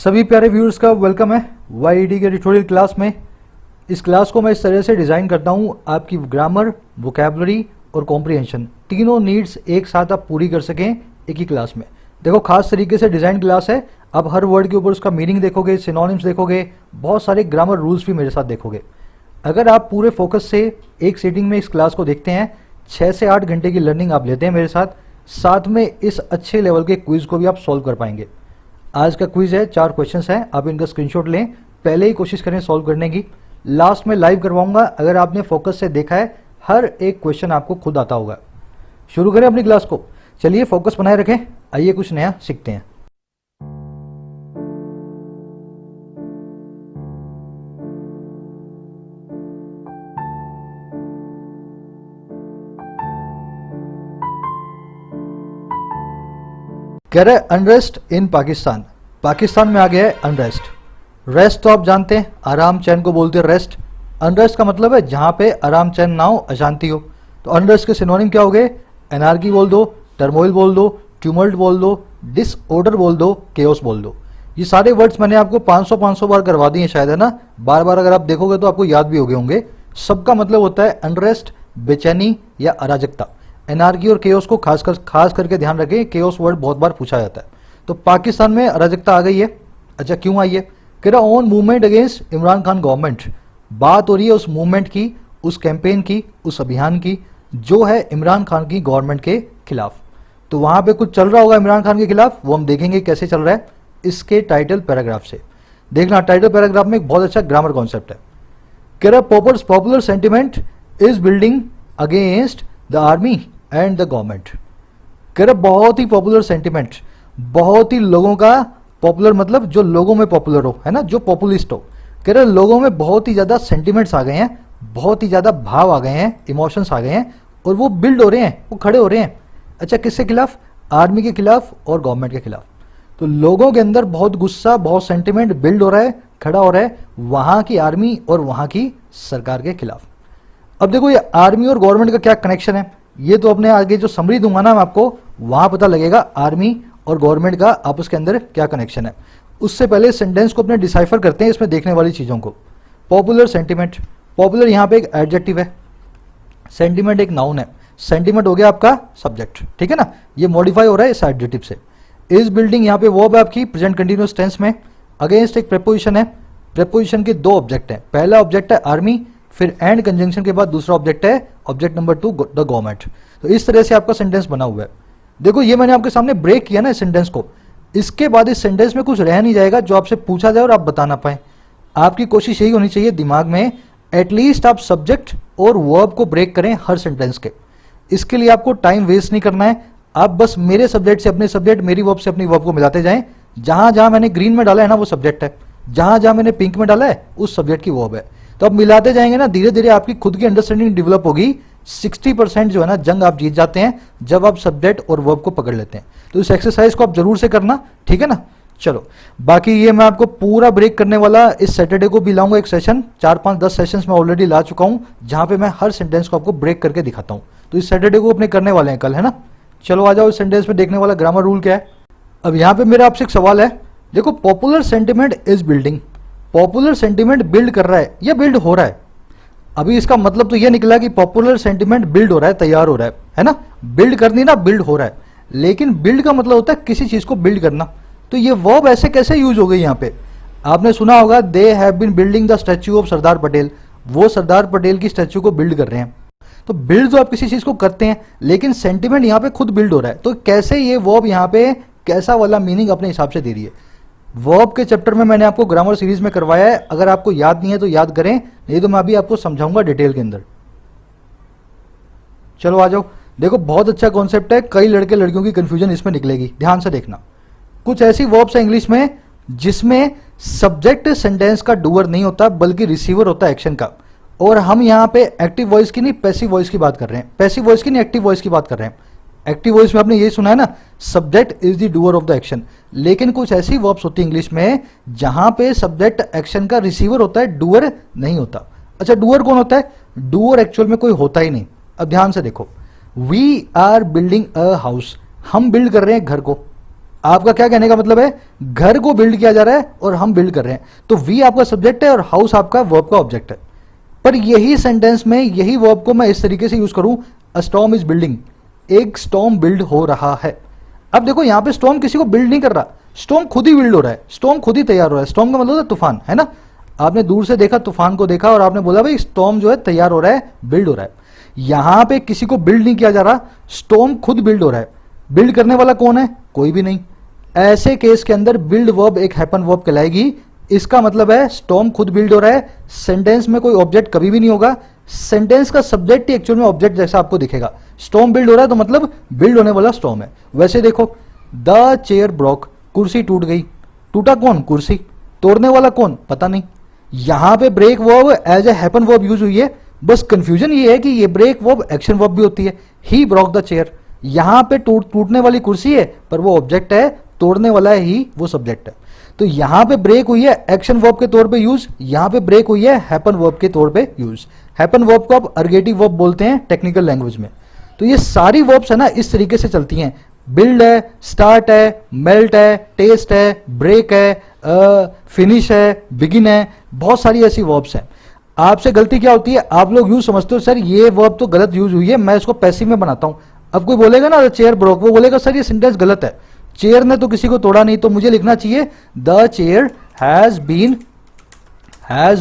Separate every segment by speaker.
Speaker 1: सभी प्यारे व्यूअर्स का वेलकम है वाईईडी के ट्यूटोरियल क्लास में। इस क्लास को मैं इस तरह से डिज़ाइन करता हूँ आपकी ग्रामर, वोकैबुलरी और कॉम्प्रिहेंशन तीनों नीड्स एक साथ आप पूरी कर सकें एक ही क्लास में। देखो खास तरीके से डिज़ाइन क्लास है, आप हर वर्ड के ऊपर उसका मीनिंग देखोगे, सिनोनिम्स देखोगे, बहुत सारे ग्रामर रूल्स भी मेरे साथ देखोगे। अगर आप पूरे फोकस से एक सीटिंग में इस क्लास को देखते हैं, 6 से 8 घंटे की लर्निंग आप लेते हैं मेरे साथ में इस अच्छे लेवल के क्विज़ को भी आप सॉल्व कर पाएंगे। आज का क्विज है, 4 क्वेश्चंस हैं, आप इनका स्क्रीनशॉट लें, पहले ही कोशिश करें सॉल्व करने की। लास्ट में लाइव करवाऊंगा, अगर आपने फोकस से देखा है हर एक क्वेश्चन आपको खुद आता होगा। शुरू करें अपनी क्लास को। चलिए फोकस बनाए रखें, आइए कुछ नया सीखते हैं। कह रहे अनरेस्ट इन पाकिस्तान। पाकिस्तान में आ गया है अनरेस्ट। रेस्ट तो आप जानते हैं, आराम चैन को बोलते हैं रेस्ट। अनरेस्ट का मतलब है जहां पे आराम चैन ना हो, अशांति हो। तो अनरेस्ट के सिनोनिम क्या हो गए? एनार्की बोल दो, टर्मोइल बोल दो, ट्यूमल्ट बोल दो, डिसऑर्डर बोल दो, केओस बोल दो। ये सारे वर्ड्स मैंने आपको 500 बार करवा दिए शायद, है ना। बार बार अगर आप देखोगे तो आपको याद भी हो गए होंगे। सबका मतलब होता है अनरेस्ट, बेचैनी या अराजकता। एनार्की और केओस को खास करके ध्यान रखें, केओस वर्ड बहुत बार पूछा जाता है। तो पाकिस्तान में अराजकता आ गई है। अच्छा क्यों आई है? कह रहा on movement against Imran Khan government. बात हो रही है उस मूवमेंट की, उस कैंपेन की, उस अभियान की जो है इमरान खान की गवर्नमेंट के खिलाफ। तो वहां पे कुछ चल रहा होगा इमरान खान के खिलाफ, वो हम देखेंगे कैसे चल रहा है इसके टाइटल पैराग्राफ से। देखना टाइटल पैराग्राफ में एक बहुत अच्छा ग्रामर कॉन्सेप्ट है। कह रहा popular sentiment is building against the army and the government. कह रहा बहुत ही पॉपुलर सेंटिमेंट, बहुत ही लोगों का पॉपुलर मतलब जो लोगों में पॉपुलर हो, है ना, जो पॉपुलिस्ट हो। कह रहे लोगों में बहुत ही ज़्यादा सेंटिमेंट्स आ गए हैं, बहुत ही ज़्यादा भाव आ गए हैं, इमोशंस आ गए हैं और वो बिल्ड हो रहे हैं, वो खड़े हो रहे हैं। अच्छा किसके खिलाफ? आर्मी के खिलाफ और गवर्नमेंट के खिलाफ। तो लोगों के अंदर बहुत गुस्सा, बहुत सेंटिमेंट बिल्ड हो रहा है, खड़ा हो रहा है वहाँ की आर्मी और वहाँ की सरकार के खिलाफ। अब देखो ये आर्मी और गवर्नमेंट का क्या कनेक्शन है, ये तो अपने आगे जो समरी दूंगा ना मैं आपको, वहाँ पता लगेगा आर्मी और गवर्नमेंट का आपस के अंदर क्या कनेक्शन है। उससे पहले सेंटेंस को अपने डिसाइफर करते हैं इसमें देखने वाली चीज़ों को। पॉपुलर सेंटिमेंट, पॉपुलर यहाँ पे एक एडजेक्टिव है, सेंटिमेंट एक नाउन है। सेंटिमेंट हो गया आपका सब्जेक्ट, ठीक है ना, ये मॉडिफाई हो रहा है इस एडजेक्टिव से। इज बिल्डिंग यहाँ पे वर्ब है आपकी प्रेजेंट कंटिन्यूअस टेंस में। अगेंस्ट एक प्रेपोजिशन है, प्रेपोजिशन के 2 ऑब्जेक्ट हैं। पहला ऑब्जेक्ट है आर्मी, फिर एंड कंजंक्शन के बाद दूसरा ऑब्जेक्ट है ऑब्जेक्ट नंबर 2 द गवर्नमेंट। तो इस तरह से आपका सेंटेंस बना हुआ है। देखो ये मैंने आपके सामने ब्रेक किया ना इस सेंटेंस को, इसके बाद इस सेंटेंस में कुछ रह नहीं जाएगा जो आपसे पूछा जाए और आप बता ना पाए। आपकी कोशिश यही होनी चाहिए दिमाग में एटलीस्ट आप सब्जेक्ट और वर्ब को ब्रेक करें हर सेंटेंस के। इसके लिए आपको टाइम वेस्ट नहीं करना है, आप बस मेरे सब्जेक्ट से अपने सब्जेक्ट, मेरी वर्ब से अपनी वर्ब को मिलाते जाएं। जहां जहां मैंने ग्रीन में डाला है ना वो सब्जेक्ट है, जहां जहां मैंने पिंक में डाला है उस सब्जेक्ट की वर्ब है। तो अब मिलाते जाएंगे ना, धीरे धीरे आपकी खुद की अंडरस्टैंडिंग डेवलप होगी। 60% जो है ना जंग आप जीत जाते हैं जब आप सब्जेक्ट और वर्ब को पकड़ लेते हैं। तो इस एक्सरसाइज को आप जरूर से करना, ठीक है ना। चलो बाकी ये मैं आपको पूरा ब्रेक करने वाला इस सैटरडे को भी लाऊंगा एक सेशन, 4-5-10 सेशंस में ऑलरेडी ला चुका हूं जहां पे मैं हर सेंटेंस को आपको ब्रेक करके दिखाता हूं। तो इस सैटरडे को अपने करने वाले हैं कल, है ना। चलो आ जाओ, इस सेंटेंस में देखने वाला ग्रामर रूल क्या है। अब यहाँ पे मेरा आपसे एक सवाल है, देखो popular sentiment is building, popular sentiment build कर रहा है या बिल्ड हो रहा है। अभी इसका मतलब तो यह निकला कि पॉपुलर सेंटिमेंट बिल्ड हो रहा है, तैयार हो रहा है ना। बिल्ड करनी ना, बिल्ड हो रहा है, लेकिन बिल्ड का मतलब होता है किसी चीज को बिल्ड करना। तो ये वर्ब ऐसे कैसे यूज हो गई यहाँ पे? आपने सुना होगा they have been building the statue of Sardar Patel, वो सरदार पटेल की स्टैच्यू को बिल्ड कर रहे हैं। तो बिल्ड जो आप किसी चीज को करते हैं, लेकिन सेंटिमेंट यहाँ पे खुद बिल्ड हो रहा है। तो कैसे ये वर्ब यहाँ पे कैसा वाला मीनिंग अपने हिसाब से दे रही है। वर्ब के चैप्टर में मैंने आपको ग्रामर सीरीज में करवाया है, अगर आपको याद नहीं है तो याद करें, नहीं तो मैं अभी आपको समझाऊंगा डिटेल के अंदर। चलो आ जाओ, देखो बहुत अच्छा कॉन्सेप्ट है, कई लड़के लड़कियों की कंफ्यूजन इसमें निकलेगी, ध्यान से देखना। कुछ ऐसी वर्ब्स है इंग्लिश में जिसमें सब्जेक्ट सेंटेंस का डूअर नहीं होता बल्कि रिसीवर होता है एक्शन का। और हम यहाँ पे एक्टिव वॉइस की नहीं पैसिव वॉइस की बात कर रहे हैं, पैसिव वॉइस की नहीं एक्टिव वॉइस की बात कर रहे हैं। एक्टिव वॉइस में आपने ये सुना है ना, subject is the doer of the action. लेकिन कुछ ऐसी वर्ब्स होती है इंग्लिश में जहां पे सब्जेक्ट एक्शन का रिसीवर होता है, डूअर नहीं होता। अच्छा डूअर कौन होता है? डूअर एक्चुअल में कोई होता ही नहीं। अब ध्यान से देखो, we are building a house, हम बिल्ड कर रहे हैं घर को। आपका क्या कहने का मतलब है, घर को बिल्ड किया जा रहा है और हम बिल्ड कर रहे हैं, तो वी आपका सब्जेक्ट है और हाउस आपका वर्ब का ऑब्जेक्ट है। पर यही सेंटेंस में यही वर्ब को मैं इस तरीके से यूज करूं, अ स्टॉर्म इज बिल्डिंग, एक स्टॉर्म बिल्ड हो रहा है। अब देखो यहां पे स्टॉर्म किसी को बिल्ड नहीं कर रहा, स्टॉर्म खुद ही बिल्ड हो रहा है, स्टॉर्म खुद ही तैयार हो रहा है। स्टॉर्म का मतलब है तूफान, है ना। आपने दूर से देखा तूफान को देखा और आपने बोला भाई स्टॉर्म जो है तैयार हो रहा है, बिल्ड हो रहा है। यहां पे किसी को बिल्ड नहीं किया जा रहा, स्टॉर्म खुद बिल्ड हो रहा है। बिल्ड करने वाला कौन है, कोई भी नहीं। ऐसे केस के अंदर बिल्ड वर्ब एक हैपन वर्ब कहलाएगी। इसका मतलब है स्टॉर्म खुद बिल्ड हो रहा है, सेंटेंस में कोई ऑब्जेक्ट कभी भी नहीं होगा, सेंटेंस का सब्जेक्ट ही एक्चुअल में ऑब्जेक्ट जैसा आपको दिखेगा। स्टॉर्म बिल्ड हो रहा है तो मतलब बिल्ड होने वाला स्टॉर्म है। वैसे देखो, द चेयर ब्रोक, कुर्सी टूट गई, टूटा कौन, कुर्सी, तोड़ने वाला कौन, पता नहीं। यहां पे break verb as a happen verb use हुई है, बस कंफ्यूजन ये है कि ये ब्रेक वर्ब एक्शन वर्ब भी होती है। ही ब्रोक द चेयर, यहां पे टूटने वाली कुर्सी है पर वो ऑब्जेक्ट है, तोड़ने वाला है ही वो सब्जेक्ट है। तो यहां पे ब्रेक हुई है एक्शन वर्ब के तौर पे यूज, यहां पे ब्रेक हुई है हैपन वर्ब के तौर पे यूज। हैपन वर्ब को आप अर्गेटिव वर्ब बोलते हैं टेक्निकल लैंग्वेज में। तो ये सारी वर्ब्स है ना इस तरीके से चलती हैं, बिल्ड है, स्टार्ट है, मेल्ट है, टेस्ट है, ब्रेक है, फिनिश है, बिगिन है, बहुत सारी ऐसी वर्ब्स हैं। आपसे गलती क्या होती है, आप लोग यूज समझते हो सर ये वर्ब तो गलत यूज हुई है, मैं इसको पैसिव में बनाता हूं। अब कोई बोलेगा ना चेयर ब्रोक, वो बोलेगा सर ये सेंटेंस गलत है, चेयर ने तो किसी को तोड़ा नहीं, तो मुझे लिखना चाहिए the chair has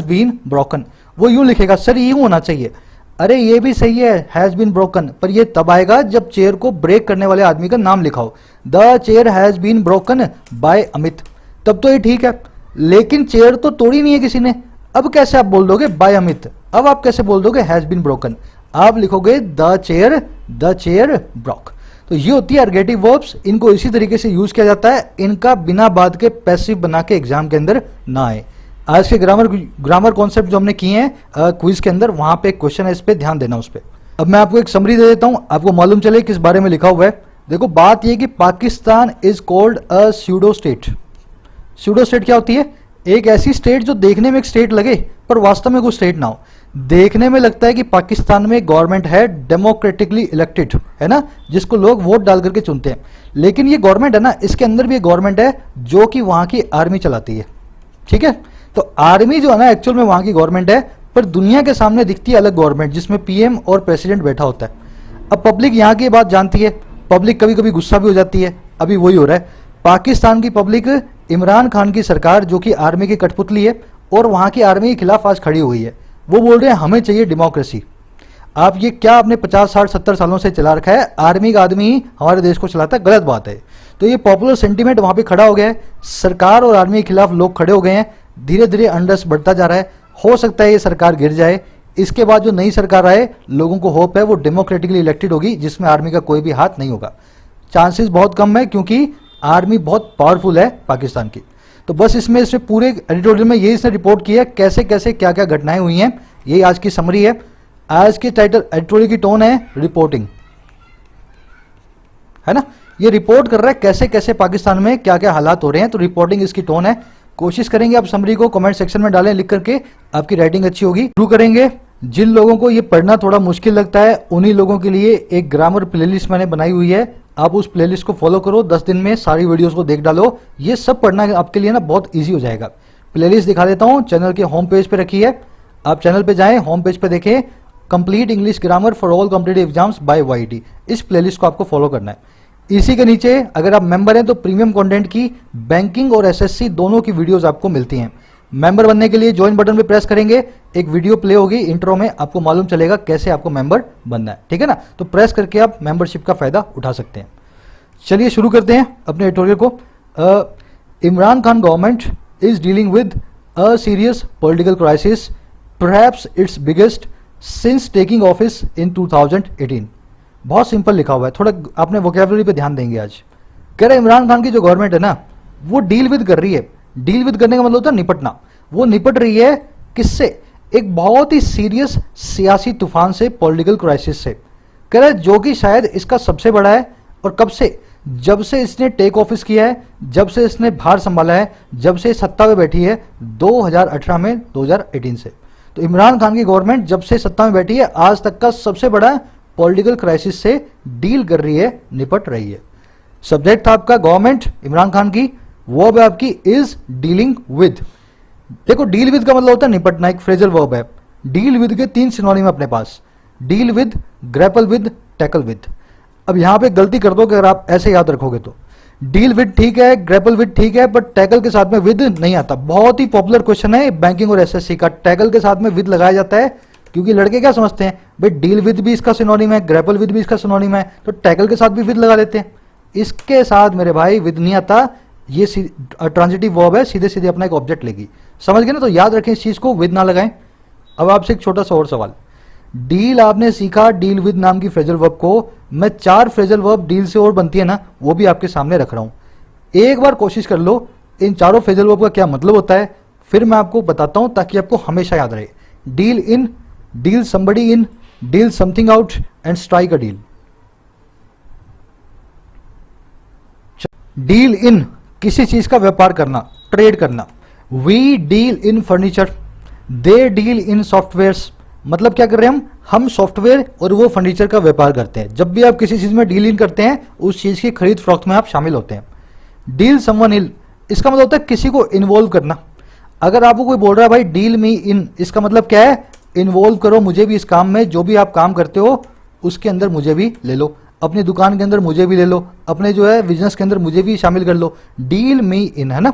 Speaker 1: been broken. वो यूं लिखेगा, सर यूं होना चाहिए। अरे ये भी सही है, हैज बीन ब्रोकन, पर ये तब आएगा जब चेयर को ब्रेक करने वाले आदमी का नाम लिखा हो। The chair has been broken by Amit, तब तो ये ठीक है। लेकिन चेयर तो तोड़ी नहीं है किसी ने, अब कैसे आप बोल दोगे बाय अमित, अब आप कैसे बोल दोगे हैज बीन ब्रोकन, आप लिखोगे द चेयर ब्रोक। तो ये होती है अर्गेटिव वर्ब्स, इनको इसी तरीके से यूज किया जाता है, इनका बिना बात के पैसिव बना के एग्जाम के अंदर ना आए। आज के ग्रामर कॉन्सेप्ट जो हमने किए हैं क्विज के अंदर, वहां पे एक क्वेश्चन है, इस पे ध्यान देना उस पे। अब मैं आपको एक समरी दे देता हूं, आपको मालूम चले किस बारे में लिखा हुआ है। देखो बात यह कि Pakistan is called a pseudo state. Pseudo state क्या होती है, एक ऐसी स्टेट जो देखने में एक स्टेट लगे पर वास्तव में कोई स्टेट ना हो। देखने में लगता है कि पाकिस्तान में गवर्नमेंट है डेमोक्रेटिकली इलेक्टेड, है ना, जिसको लोग वोट डाल करके चुनते हैं, लेकिन ये गवर्नमेंट है ना, इसके अंदर भी एक गवर्नमेंट है जो कि वहां की आर्मी चलाती है। ठीक है, तो आर्मी जो है ना एक्चुअल में वहां की गवर्नमेंट है, पर दुनिया के सामने दिखती है अलग गवर्नमेंट जिसमें पीएम और प्रेसिडेंट बैठा होता है। अब पब्लिक यहाँ की बात जानती है, पब्लिक कभी कभी गुस्सा भी हो जाती है, अभी वही हो रहा है। पाकिस्तान की पब्लिक इमरान खान की सरकार जो कि आर्मी की कठपुतली है और वहां की आर्मी के खिलाफ आज खड़ी हुई है, वो बोल रहे हैं हमें चाहिए डेमोक्रेसी। आप ये क्या आपने 50 60 70 सालों से चला रखा है, आर्मी का आदमी ही हमारे देश को चलाता है, गलत बात है। तो ये पॉपुलर सेंटीमेंट वहां पे खड़ा हो गया है, सरकार और आर्मी के खिलाफ लोग खड़े हो गए हैं, धीरे धीरे अनरेस्ट बढ़ता जा रहा है। हो सकता है ये सरकार गिर जाए, इसके बाद जो नई सरकार आए, लोगों को होप है वो डेमोक्रेटिकली इलेक्टेड होगी जिसमें आर्मी का कोई भी हाथ नहीं होगा। चांसेस बहुत कम है क्योंकि आर्मी बहुत पावरफुल है पाकिस्तान की। तो बस इसमें पूरे एडिटोरियल में यही इसने रिपोर्ट किया है कैसे कैसे क्या क्या घटनाएं हुई हैं, यही आज की समरी है। आज के टाइटल एडिटोरियल की टोन है रिपोर्टिंग, है ना, ये रिपोर्ट कर रहा है कैसे कैसे पाकिस्तान में क्या क्या हालात हो रहे हैं, तो रिपोर्टिंग इसकी टोन है। कोशिश करेंगे आप समरी को कमेंट सेक्शन में डालें लिख करके, आपकी राइटिंग अच्छी होगी। शुरू करेंगे। जिन लोगों को ये पढ़ना थोड़ा मुश्किल लगता है उन्हीं लोगों के लिए एक ग्रामर प्लेलिस्ट मैंने बनाई हुई है, आप उस प्लेलिस्ट को फॉलो करो, 10 दिन में सारी वीडियोस को देख डालो, ये सब पढ़ना आपके लिए ना बहुत ईजी हो जाएगा। प्लेलिस्ट दिखा देता हूँ, चैनल के होम पेज पे रखी है, आप चैनल पे जाएं, होम पेज पे देखें, complete English grammar for all competitive exams by YT, इस प्लेलिस्ट को आपको फॉलो करना है। इसी के नीचे अगर आप मेंबर हैं तो प्रीमियम कंटेंट की बैंकिंग और एसएससी दोनों की वीडियोस आपको मिलती हैं। मेंबर बनने के लिए ज्वाइन बटन पे प्रेस करेंगे, एक वीडियो प्ले होगी इंट्रो में, आपको मालूम चलेगा कैसे आपको मेंबर बनना है, ठीक है ना। तो प्रेस करके आप मेंबरशिप का फायदा उठा सकते हैं। चलिए शुरू करते हैं अपने एडिटोरियल को। Imran Khan government is dealing with a serious political crisis, perhaps it's biggest since taking office in 2018। बहुत सिंपल लिखा हुआ है, थोड़ा आपने वोकैबुलरी पे ध्यान देंगे। आज कह रहे इमरान खान की जो गवर्नमेंट है ना वो डील विद कर रही है, डील विद करने का मतलब होता है निपटना, वो निपट रही है किससे, एक बहुत ही सीरियस सियासी तूफान से, पॉलिटिकल क्राइसिस से। कह रहे जो कि शायद इसका सबसे बड़ा है, और कब से, जब से इसने टेक ऑफिस किया है, जब से इसने भार संभाला है, जब से सत्ता में बैठी है 2018 में 2018 से। तो इमरान खान की गवर्नमेंट जब से सत्ता में बैठी है आज तक का सबसे बड़ा पॉलिटिकल क्राइसिस से डील कर रही है, निपट रही है। सब्जेक्ट था आपका गवर्नमेंट इमरान खान की, वर्ब है आपकी इज डीलिंग विद। देखो डील विद का मतलब होता है निपटना, एक फ्रेजल वर्ब है। डील विद के 3 सिनोनिम अपने पास, deal with, grapple with, tackle with. अब यहां पे गलती कर दो कि अगर आप ऐसे याद रखोगे तो डील विद ठीक है, ग्रैपल विद ठीक है, बट टैकल के साथ में विद नहीं आता। बहुत ही पॉपुलर क्वेश्चन है बैंकिंग और एसएससी का, टैकल के साथ में विद लगाया जाता है, क्योंकि लड़के क्या समझते हैं भाई डील विद भी इसका सिनोनिम है, ग्रैपल विद भी इसका सिनोनिम है, तो टैकल के साथ भी विद लगा लेते हैं। इसके साथ मेरे भाई विद नहीं आता, ये ट्रांजिटिव वर्ब है, सीधे सीधे अपना एक ऑब्जेक्ट लेगी। समझ गए ना? तो याद रखें इस चीज को, विद ना लगाएं। अब आपसे एक छोटा सा और सवाल, डील आपने सीखा, डील विद नाम की फ्रेजल वर्ब को मैं 4 फ्रेजल वर्ब डील से और बनती है ना, वो भी आपके सामने रख रहा हूं। एक बार कोशिश कर लो इन चारों फ्रेजल वर्ब का क्या मतलब होता है, फिर मैं आपको बताता हूं ताकि आपको हमेशा याद रहे। Deal in, deal somebody in, deal something out and strike a deal. Deal in किसी चीज का व्यापार करना, ट्रेड करना। We deal in furniture, they deal in softwares. मतलब क्या कर रहे हैं हम सॉफ्टवेयर और वो फर्नीचर का व्यापार करते हैं। जब भी आप किसी चीज में डील इन करते हैं उस चीज की खरीद फरोख्त में आप शामिल होते हैं। डील समवन इन, इसका मतलब होता है किसी को इन्वॉल्व करना। अगर आपको कोई बोल रहा है भाई डील मी इन, इसका मतलब क्या है, इन्वॉल्व करो मुझे भी इस काम में, जो भी आप काम करते हो उसके अंदर मुझे भी ले लो, अपनी दुकान के अंदर मुझे भी ले लो, अपने जो है बिजनेस के अंदर मुझे भी शामिल कर लो। डील मी इन, है ना।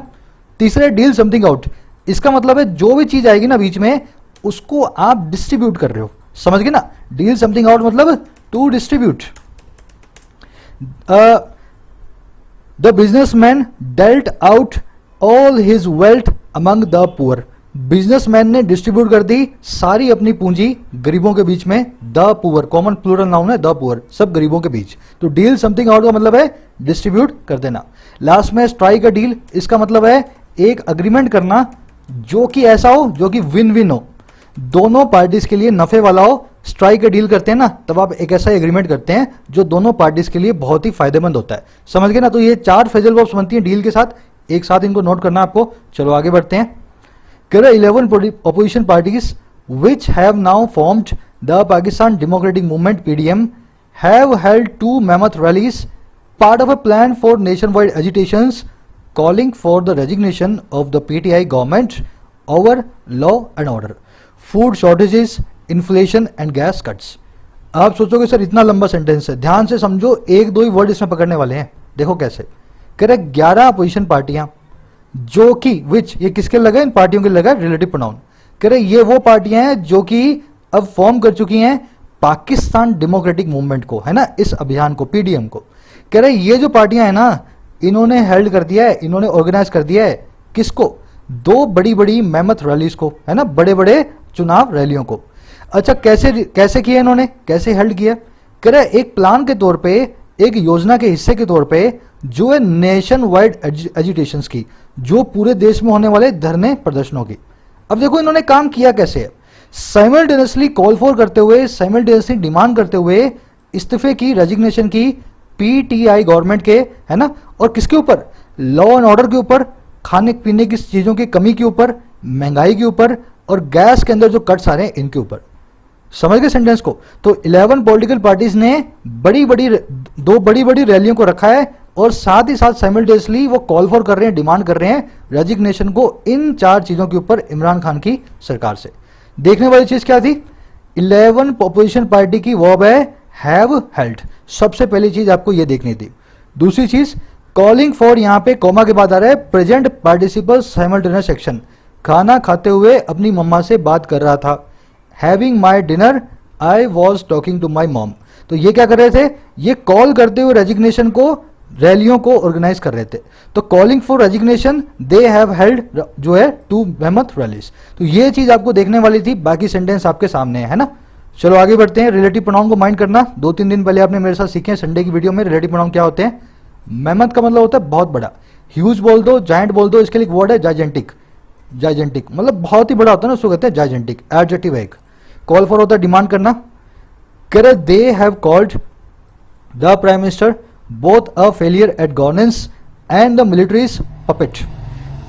Speaker 1: तीसरा डील समथिंग आउट, इसका मतलब है जो भी चीज आएगी ना बीच में उसको आप डिस्ट्रीब्यूट कर रहे हो। समझ गए ना? डील समथिंग आउट मतलब to distribute. The businessman dealt out all his wealth among the poor. Businessman ने डिस्ट्रीब्यूट कर दी सारी अपनी पूंजी गरीबों के बीच में। The poor common plural noun है, द पुअर सब गरीबों के बीच। तो डील समथिंग आउट का मतलब है डिस्ट्रीब्यूट कर देना। लास्ट में स्ट्राइक अ डील, इसका मतलब है एक अग्रीमेंट करना जो कि ऐसा हो जो कि विन विन हो, दोनों पार्टीज के लिए नफे वाला हो। स्ट्राइक अ डील करते हैं ना तब आप एक ऐसा एग्रीमेंट करते हैं जो दोनों पार्टीज के लिए बहुत ही फायदेमंद होता है। समझ गए ना? तो ये 4 फ्रेजल वर्ब्स बनती हैं डील के साथ, एक साथ इनको नोट करना आपको। चलो आगे बढ़ते हैं। 11 opposition parties which have now formed the Pakistan Democratic Movement (PDM) have held 2 mammoth rallies, part of a plan for nationwide agitations calling for the resignation of the PTI government over law and order, food shortages, inflation and gas cuts. आप सोचोगे sir इतना लंबा sentence है, ध्यान से समझो, 1-2 ही word इसमें पकड़ने वाले हैं। देखो कैसे कह रहे 11 अपोजिशन पार्टियां जो कि विच, ये किसके लगा, इन पार्टियों के लगा रिलेटिव प्रोनाउन। कह रहे ये वो पार्टियां हैं जो कि अब फॉर्म कर चुकी हैं पाकिस्तान डेमोक्रेटिक मूवमेंट को, है ना, इस अभियान को, पीडीएम को। कह रहे ये जो पार्टियां हैं ना इन्होंने हेल्ड कर दिया है, इन्होंने ऑर्गेनाइज कर दिया है किसको, 2 बड़ी बड़ी मेमथ रैलीज को, है ना, बड़े बड़े चुनाव रैलियों को। अच्छा कैसे किया इन्होंने, कैसे हेल्ड किया? कह रहे एक प्लान के तौर पे, एक योजना के हिस्से के तौर पे जो है नेशन वाइड एजिटेशंस की, जो पूरे देश में होने वाले धरने प्रदर्शनों की। अब देखो इन्होंने काम किया कैसे है, साइमल्टेनियसली कॉल फॉर करते हुए, साइमल्टेनियसली डिमांड करते हुए इस्तीफे की, रेजिग्नेशन की पीटीआई गवर्नमेंट के, है ना, और किसके ऊपर, लॉ एंड ऑर्डर के ऊपर, खाने पीने की चीजों की कमी के ऊपर, महंगाई के ऊपर, और गैस के अंदर जो कट्स आ रहे हैं इनके ऊपर। समझ गए सेंटेंस को? तो 11 पॉलिटिकल पार्टीज ने दो बड़ी बड़ी रैलियों को रखा है और साथ ही साथ साइमल्टेनियसली वो कॉल फॉर कर रहे हैं, डिमांड कर रहे हैं रेजिग्नेशन को इन 4 चीजों के ऊपर इमरान खान की सरकार से। देखने वाली चीज क्या थी, 11 अपोजिशन पार्टी की वर्ब है हैव हेल्ड। सबसे पहली चीज आपको ये देखनी थी। दूसरी चीज कॉलिंग फॉर, यहां पे कॉमा के बाद आ रहा है प्रेजेंट पार्टिसिपल साइमल्टेनियस एक्शन, खाना खाते हुए अपनी मम्मा से बात कर रहा था। Having my dinner I was talking to my mom. तो ये क्या कर रहे थे, ये कॉल करते हुए रेजिग्नेशन को, रैलियों को ऑर्गेनाइज कर रहे थे। तो calling for resignation they have held जो है 2 मेमथ रैलीज। तो ये चीज आपको देखने वाली थी, बाकी सेंटेंस आपके सामने है ना। चलो आगे बढ़ते हैं। रिलेटिव प्रोनाउन को माइंड करना, 2-3 दिन पहले आपने मेरे साथ सीखे संडे की वीडियो में रिलेटिव प्रोनाउन क्या होते हैं। मेमथ का मतलब होता है बहुत बड़ा, ह्यूज बोल दो, जायंट बोल दो, इसके लिए एक वर्ड है जाइजेंटिक। जाइजेंटिक मतलब बहुत ही बड़ा होता है ना, उसको कहते हैं जाइजेंटिक। एडजेक्टिव है एक। कॉल फॉर होता है डिमांड करना। करे they have called the prime minister both a failure eight governance and the militaries puppet.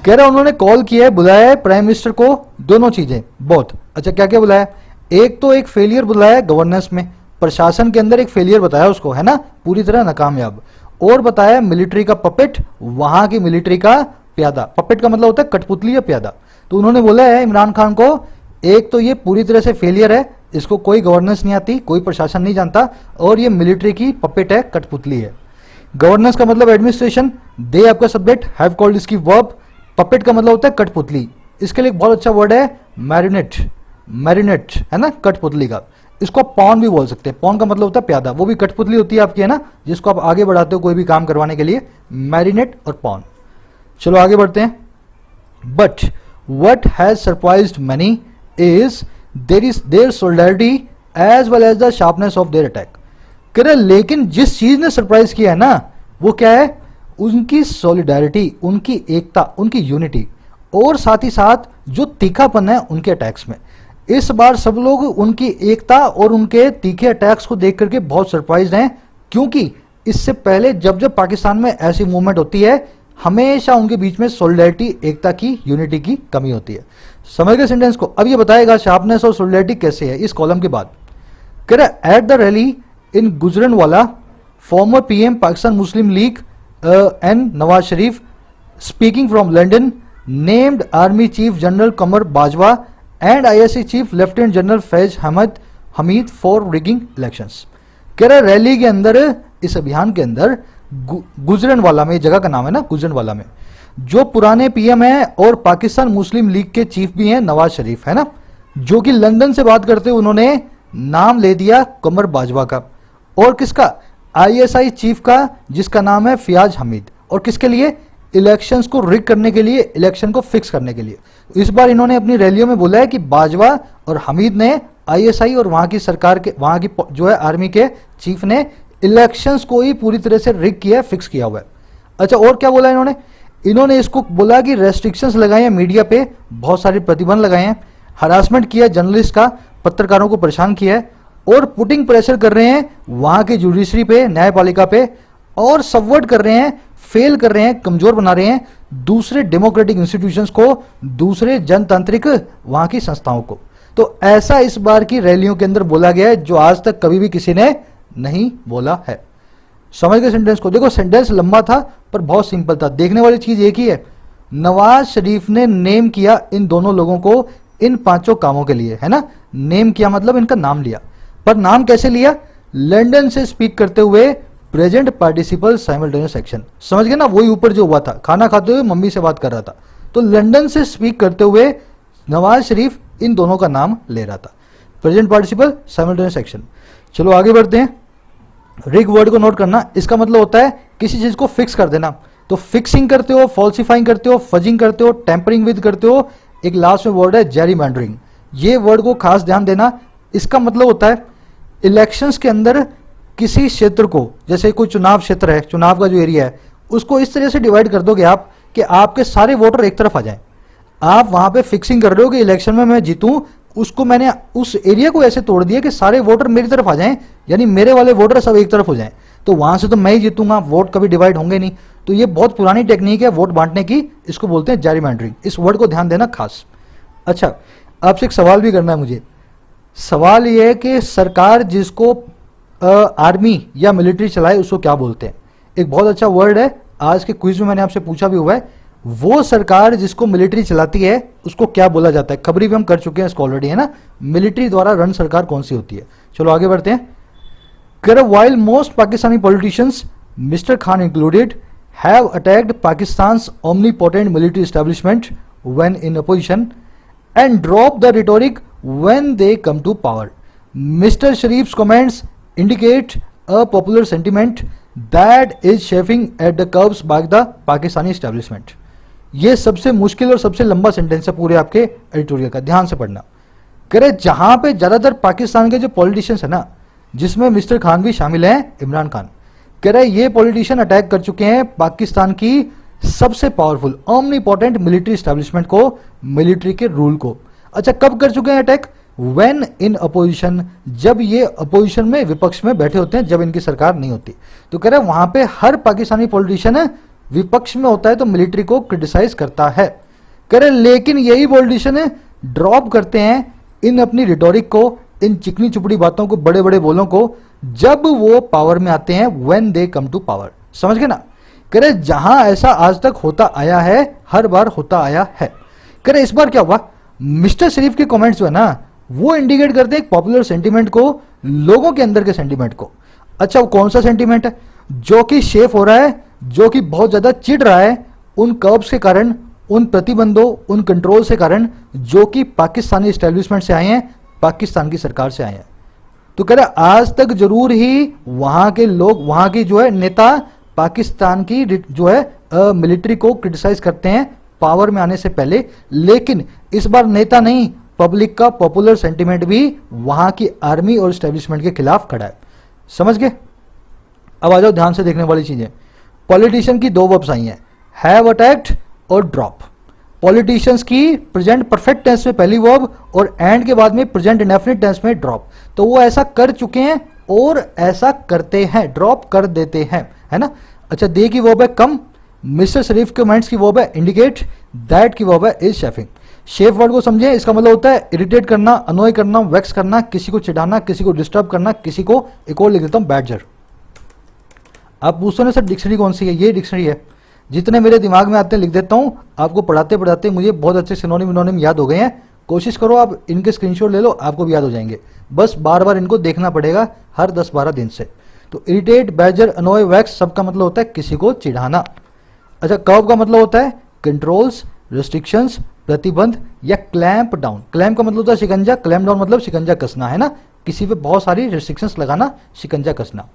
Speaker 1: कह रहे उन्होंने कॉल किया है, बुलाया है प्राइम मिनिस्टर को, दोनों चीजें बहुत। अच्छा क्या क्या बुलाया, एक तो एक फेलियर बुलाया है गवर्नेंस में, प्रशासन के अंदर एक फेलियर बताया उसको, है ना, पूरी तरह नाकामयाब। और बताया मिलिट्री का पपेट, वहां की मिलिट्री का प्यादा। पपेट का मतलब होता है कठपुतली या प्यादा। तो उन्होंने बोला है इमरान खान को, एक तो ये पूरी तरह से फेलियर है, इसको कोई गवर्नेंस नहीं आती, कोई प्रशासन नहीं जानता, और ये मिलिट्री की पपेट है, कठपुतली है। गवर्नेंस का मतलब एडमिनिस्ट्रेशन, दे आपका सब्जेक्ट, हैव कॉल्ड इसकी वर्ब, पपेट का मतलब होता है कठपुतली। इसके लिए एक बहुत अच्छा वर्ड है मैरिनेट, मैरिनेट है ना, कठपुतली का। इसको पॉन भी बोल सकते हैं, पॉन का मतलब होता है प्यादा, वो भी कठपुतली होती है आपकी है ना, जिसको आप आगे बढ़ाते हो कोई भी काम करवाने के लिए, मैरिनेट और पॉन। चलो आगे बढ़ते हैं। But what has surprised many is there is there solidarity as well as the sharpness of their attack. कह रहे लेकिन जिस चीज ने सरप्राइज किया है ना, वो क्या है, उनकी सॉलिडारिटी, उनकी एकता, उनकी यूनिटी, और साथ ही साथ जो तीखापन है उनके अटैक्स में। इस बार सब लोग उनकी एकता और उनके तीखे अटैक्स को देख करके बहुत सरप्राइज हैं, क्योंकि इससे पहले जब जब पाकिस्तान में ऐसी मूवमेंट होती है, हमेशा उनके बीच में सॉलिडारिटी, एकता की, यूनिटी की कमी होती है। समझ गए सेंटेंस को? अब ये बताएगा शार्पनेस और सॉलिडारिटी कैसे है इस कॉलम के बाद। कह रहा at the rally in Gujranwala, former PM Pakistan Muslim League and Nawaz Sharif speaking from London named army chief general Qamar Bajwa and ISI chief lieutenant general Faiz Ahmed Hameed for rigging elections. कह रहा रैली के अंदर, इस अभियान के अंदर गुजरनवाला में, जगह का नाम है ना गुजरनवाला में, जो पुराने पीएम है और पाकिस्तान मुस्लिम लीग के चीफ भी हैं नवाज शरीफ है ना, जो कि लंदन से बात करते हुए उन्होंने नाम ले दिया कमर बाजवा का, और किसका, आईएसआई चीफ का, जिसका नाम है फयाज हमीद। और किसके लिए, इलेक्शंस को रिग करने के लिए, इलेक्शन को फिक्स करने के लिए। इस बार इन्होंने अपनी रैलियों में बोला है कि बाजवा और हमीद ने, आईएसआई और वहां की सरकार के, वहां की जो है आर्मी के चीफ ने इलेक्शंस को ही पूरी तरह से रिग किया है, फिक्स किया हुआ है। अच्छा और क्या बोला इन्होंने, इन्होंने इसको बोला कि रेस्ट्रिक्शंस लगाए हैं मीडिया पे, बहुत सारे प्रतिबंध लगाए हैं, हरासमेंट किया जर्नलिस्ट का, पत्रकारों को परेशान किया है, और पुटिंग प्रेशर कर रहे हैं वहां के जुडिशरी पे, न्यायपालिका पे, और सबवर्ट कर रहे हैं, फेल कर रहे हैं, कमजोर बना रहे हैं दूसरे डेमोक्रेटिक इंस्टीट्यूशंस को, दूसरे जनतांत्रिक वहां की संस्थाओं को। तो ऐसा इस बार की रैलियों के अंदर बोला गया है, जो आज तक कभी भी किसी ने नहीं बोला है। समझ गए सेंटेंस को? देखो सेंटेंस लंबा था पर बहुत सिंपल था, देखने वाली चीज एक ही है। नवाज शरीफ ने नेम किया इन दोनों लोगों को इन पांचों कामों के लिए, है ना, नेम किया मतलब इनका नाम लिया। पर नाम कैसे लिया, लंदन से स्पीक करते हुए प्रेजेंट पार्टिसिपल साइमल्टेनियस एक्शन। समझ गए ना, वही ऊपर जो हुआ था, खाना खाते हुए मम्मी से बात कर रहा था, तो लंदन से स्पीक करते हुए नवाज शरीफ इन दोनों का नाम ले रहा था, प्रेजेंट पार्टिसिपल साइमल्टेनियस एक्शन। चलो आगे बढ़ते हैं। रिग वर्ड को नोट करना, इसका मतलब होता है किसी चीज को फिक्स कर देना। तो फिक्सिंग करते हो, फॉल्सिफाइंग करते हो, फजिंग करते हो, टेम्परिंग विद करते हो। एक लास्ट में वर्ड है जेरीमैंडरिंग, ये वर्ड को खास ध्यान देना। इसका मतलब होता है इलेक्शंस के अंदर किसी क्षेत्र को, जैसे कोई चुनाव क्षेत्र है, चुनाव का जो एरिया है, उसको इस तरह से डिवाइड कर दोगे आप कि आपके सारे वोटर एक तरफ आ जाएं। आप वहां पे फिक्सिंग कर रहे हो कि इलेक्शन में मैं जीतूं, उसको मैंने उस एरिया को ऐसे तोड़ दिया कि सारे वोटर मेरी तरफ आ जाएं, यानी मेरे वाले वोटर सब एक तरफ हो जाएं, तो वहां से तो मैं ही जीतूंगा, वोट कभी डिवाइड होंगे नहीं। तो ये बहुत पुरानी टेक्निक है वोट बांटने की, इसको बोलते हैं जेरीमैंडरिंग। इस वर्ड को ध्यान देना खास। अच्छा आपसे एक सवाल भी करना है मुझे। सवाल ये है कि सरकार जिसको आर्मी या मिलिट्री चलाए उसको क्या बोलते हैं? एक बहुत अच्छा वर्ड है, आज के क्विज में मैंने आपसे पूछा भी हुआ है, वो सरकार जिसको मिलिट्री चलाती है उसको क्या बोला जाता है? खबरी भी हम कर चुके हैं इसको ऑलरेडी, है ना, मिलिट्री द्वारा रन सरकार कौन सी होती है। चलो आगे बढ़ते हैं। While most Pakistani politicians, mister Khan included, have attacked Pakistan's omnipotent military establishment when in opposition and drop the rhetoric when they come to power. Mr. Sharif's comments indicate a popular sentiment that is chafing at the curbs by the Pakistani establishment. ये सबसे मुश्किल और सबसे लंबा sentence है पूरे आपके editorial का, ध्यान से पढ़ना। कह रहे जहां पे ज्यादातर पाकिस्तान के जो पॉलिटिशियंस है ना, जिसमें मिस्टर खान भी शामिल हैं, इमरान खान, कह रहे ये पॉलिटिशियन अटैक कर चुके हैं पाकिस्तान की सबसे पावरफुल omnipotent मिलिट्री एस्टेब्लिशमेंट को, मिलिट्री के रूल को। अच्छा कब कर चुके हैं अटैक? व्हेन इन अपोजिशन, जब ये अपोजिशन में, विपक्ष में बैठे होते हैं, जब इनकी सरकार नहीं होती। तो कह रहे हैं वहां पे हर पाकिस्तानी पॉलिटिशियन विपक्ष में होता है तो मिलिट्री को क्रिटिसाइज करता है। कह रहे लेकिन यही पॉलिटिशियन ड्रॉप करते हैं इन अपनी रिटोरिक को, इन चिकनी चुपड़ी बातों को, बड़े बड़े बोलों को, जब वो पावर में आते हैं, when they come to power. समझ गए ना। कह रहे जहां ऐसा आज तक होता आया है, हर बार होता आया है। कह रहे इस बार क्या हुआ, मिस्टर शरीफ के कमेंट्स जो है ना वो इंडिकेट करते हैं एक पॉपुलर सेंटीमेंट को, लोगों के अंदर के सेंटीमेंट को। अच्छा वो कौन सा सेंटीमेंट है, जो कि शेफ हो रहा है, जो कि बहुत ज्यादा चिढ़ रहा है उन कर्ब्स के कारण, उन प्रतिबंधों, उन कंट्रोल से कारण जो कि पाकिस्तानी एस्टेब्लिशमेंट से आए हैं, पाकिस्तान की सरकार से आए हैं। तो कह रहा आज तक जरूर ही वहां के लोग, वहां की जो है नेता पाकिस्तान की जो है मिलिट्री को क्रिटिसाइज करते हैं पावर में आने से पहले, लेकिन इस बार नेता नहीं, पब्लिक का पॉपुलर सेंटीमेंट भी वहां की आर्मी और एस्टेब्लिशमेंट के खिलाफ खड़ा है। समझ गए। अब आ जाओ ध्यान से देखने वाली चीजें। पॉलिटिशियन की दो वर्ब्स आई हैं, हैव अटैक्ड और ड्रॉप। पॉलिटिशियंस की प्रेजेंट परफेक्ट टेंस में पहली वर्ब और एंड के बाद में प्रेजेंट इंडेफिनिट टेंस में ड्रॉप। तो वो ऐसा कर चुके हैं और ऐसा करते हैं, ड्रॉप कर देते हैं, है ना। अच्छा दे की वर्ब है कम, मिस्टर शरीफ के कमेंट्स की वर्ब है इंडिकेट, दैट की वर्ब है इज शेफिंग। शेफ वर्ड को समझे, इसका मतलब होता है इरिटेट करना, अनोय करना, वैक्स करना, किसी को चिढ़ाना, किसी को डिस्टर्ब करना, किसी को, एक और लिख देता हूं बैडजर। आप पूछते ना सर डिक्शनरी कौन सी है, ये डिक्शनरी है, जितने मेरे दिमाग में आते हैं लिख देता हूं, आपको पढ़ाते पढ़ाते मुझे बहुत अच्छे सिनोनिम विनोनिम याद हो गए हैं। कोशिश करो आप इनके स्क्रीनशॉट ले लो, आपको भी याद हो जाएंगे, बस बार बार इनको देखना पड़ेगा हर 10-12 दिन से। तो इरिटेट, बैडजर, अनोय, वैक्स सबका मतलब होता है किसी को चिढ़ाना। अच्छा कर्व का मतलब होता है कंट्रोल्स, रेस्ट्रिक्शंस, प्रतिबंध या क्लैंप डाउन। क्लैंप का मतलब होता है शिकंजा, क्लैंप डाउन मतलब शिकंजा कसना, है ना, किसी पे बहुत सारी रेस्ट्रिक्शंस लगाना, शिकंजा कसना।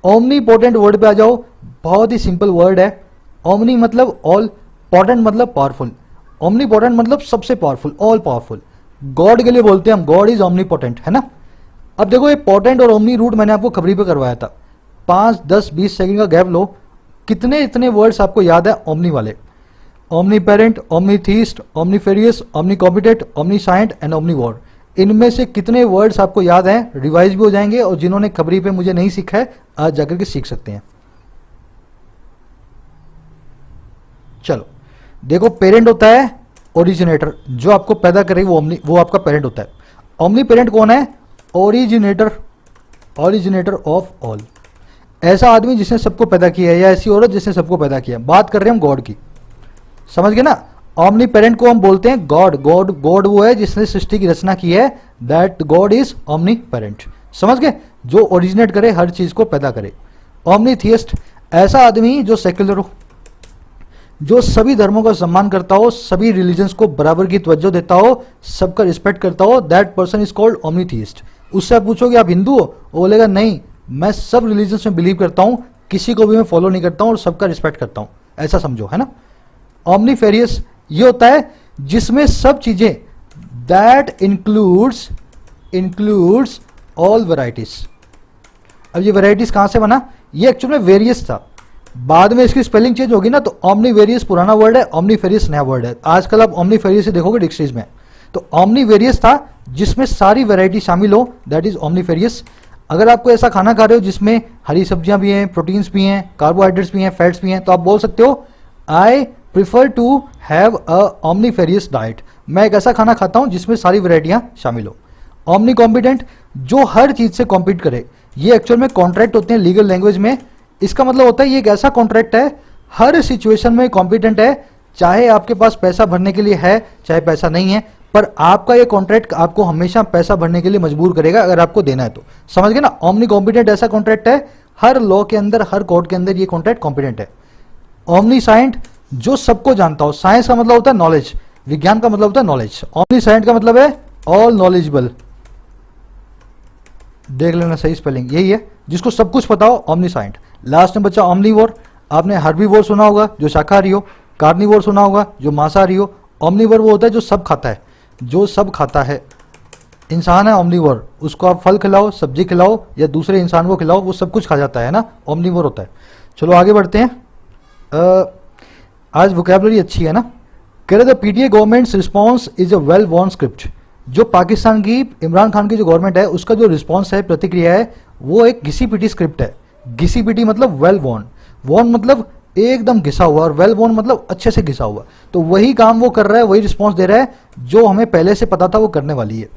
Speaker 1: ओमनी पोटेंट वर्ड पे आ जाओ, बहुत ही सिंपल वर्ड है। ओमनी मतलब ऑल, पोटेंट मतलब पावरफुल। ओमनी पोटेंट मतलब सबसे पावरफुल, ऑल पावरफुल। गॉड के लिए बोलते हैं हम, गॉड इज ओमनी पोटेंट, है ना। अब देखो ये पोटेंट और ओमनी रूट मैंने आपको खबरी पे करवाया था, 5, 10, 20 सेकंड का गैप लो, कितने इतने वर्ड्स आपको याद है ओमनी वाले। Omnipresent, omnitheist, omnifarious, omnicompetent, omniscient and omnivore. इनमें से कितने वर्ड्स आपको याद हैं, रिवाइज भी हो जाएंगे, और जिन्होंने खबरी पे मुझे नहीं सीखा है आज जाकर के सीख सकते हैं। चलो देखो पेरेंट होता है ओरिजिनेटर, जो आपको पैदा करे वो आपका पेरेंट होता है। ओमनी पेरेंट कौन है, ओरिजिनेटर, ओरिजिनेटर ऑफ ऑल, ऐसा आदमी जिसने सबको पैदा किया है या ऐसी औरत जिसने सबको पैदा किया। बात कर रहे हैं हम गॉड की, समझ गए ना। ओमनी पेरेंट को हम बोलते हैं गॉड, गॉड गॉड वो है जिसने सृष्टि की रचना की है, that God is omni parent. समझ गए, जो ओरिजिनेट करे, हर चीज को पैदा करे। ओमनी थियस्ट, ऐसा आदमी जो सेक्युलर हो, जो सभी धर्मों का सम्मान करता हो, सभी रिलीजन्स को बराबर की तवज्जो देता हो, सबका रिस्पेक्ट करता हो, that person is called omnitheist. उससे आप पूछोगे आप हिंदू हो, वो बोलेगा नहीं मैं सब रिलीजन्स में बिलीव करता हूं, किसी को भी मैं फॉलो नहीं करता हूं और सबका रिस्पेक्ट करता हूं, ऐसा समझो, है ना। ओमनीफेरियस ये होता है जिसमें सब चीजें, दैट इंक्लूड्स ऑल वेराइटीज। अब ये वेराइटीज कहां से बना, ये एक्चुअली में वेरियस था, बाद में इसकी स्पेलिंग चेंज होगी ना, तो ओमनी वेरियस पुराना वर्ड है, ओमनीफेरियस नया वर्ड है। आजकल आप ओमनीफेरियस से देखोगे डिक्शनरीज में, तो ओमनी वेरियस था जिसमें सारी वेराइटी शामिल हो, दैट इज ओमनीफेरियस। अगर आपको ऐसा खाना खा रहे हो जिसमें हरी सब्जियां भी हैं, प्रोटीन्स भी हैं, कार्बोहाइड्रेट्स भी हैं, फैट्स भी हैं, तो आप बोल सकते हो I prefer to have a omnifarious diet, मैं एक ऐसा खाना खाता हूं जिसमें सारी वेराइटियां शामिल हो। ओमनी कॉम्पिटेंट, जो हर चीज से कॉम्पीट करे, ये एक्चुअल में कॉन्ट्रैक्ट होते हैं लीगल लैंग्वेज में। इसका मतलब होता है ये एक ऐसा कॉन्ट्रैक्ट है, हर सिचुएशन में कॉम्पिटेंट है, चाहे आपके पास पैसा भरने के लिए है चाहे पैसा नहीं है, पर आपका ये कॉन्ट्रैक्ट आपको हमेशा पैसा भरने के लिए मजबूर करेगा अगर आपको देना है तो। समझ गए ना, ओमनी कॉम्पिटेंट ऐसा कॉन्ट्रैक्ट है, हर लॉ के अंदर, हर कोर्ट के अंदर ये कॉन्ट्रैक्ट कॉम्पिटेंट है। ओमनी साइंट, जो सबको जानता हो, साइंस का मतलब होता है नॉलेज, विज्ञान का मतलब होता है नॉलेज। ओमनी साइंट का मतलब है ऑल नॉलेजेबल, देख लेना सही स्पेलिंग यही है, जिसको सब कुछ पता हो, ओमनी साइंट। लास्ट में बच्चा ओमनीवोर, आपने हर्बीवोर सुना होगा जो शाकाहारी हो, कार्निवोर सुना होगा जो मांसाहारी हो। ओमनीवोर वो होता है जो सब खाता है, जो सब खाता है। इंसान है ओमनीवोर, उसको आप फल खिलाओ, सब्जी खिलाओ या दूसरे इंसान को खिलाओ, वो सब कुछ खा जाता है ना, ओमनीवोर होता है। चलो आगे बढ़ते हैं। आज वोकैबुलरी अच्छी है ना। कह रहे the PTI government's response is a well worn script. जो पाकिस्तान की इमरान खान की जो गवर्नमेंट है उसका जो रिस्पॉन्स है, प्रतिक्रिया है, वो एक घिसी पिटी स्क्रिप्ट है। घिसी पिटी मतलब वेल वॉर्न, वॉर्न मतलब एकदम घिसा हुआ, और वेल वॉर्न मतलब अच्छे से घिसा हुआ। तो वही काम वो कर रहा है, वही रिस्पॉन्स दे रहा है जो हमें पहले से पता था वो करने वाली है।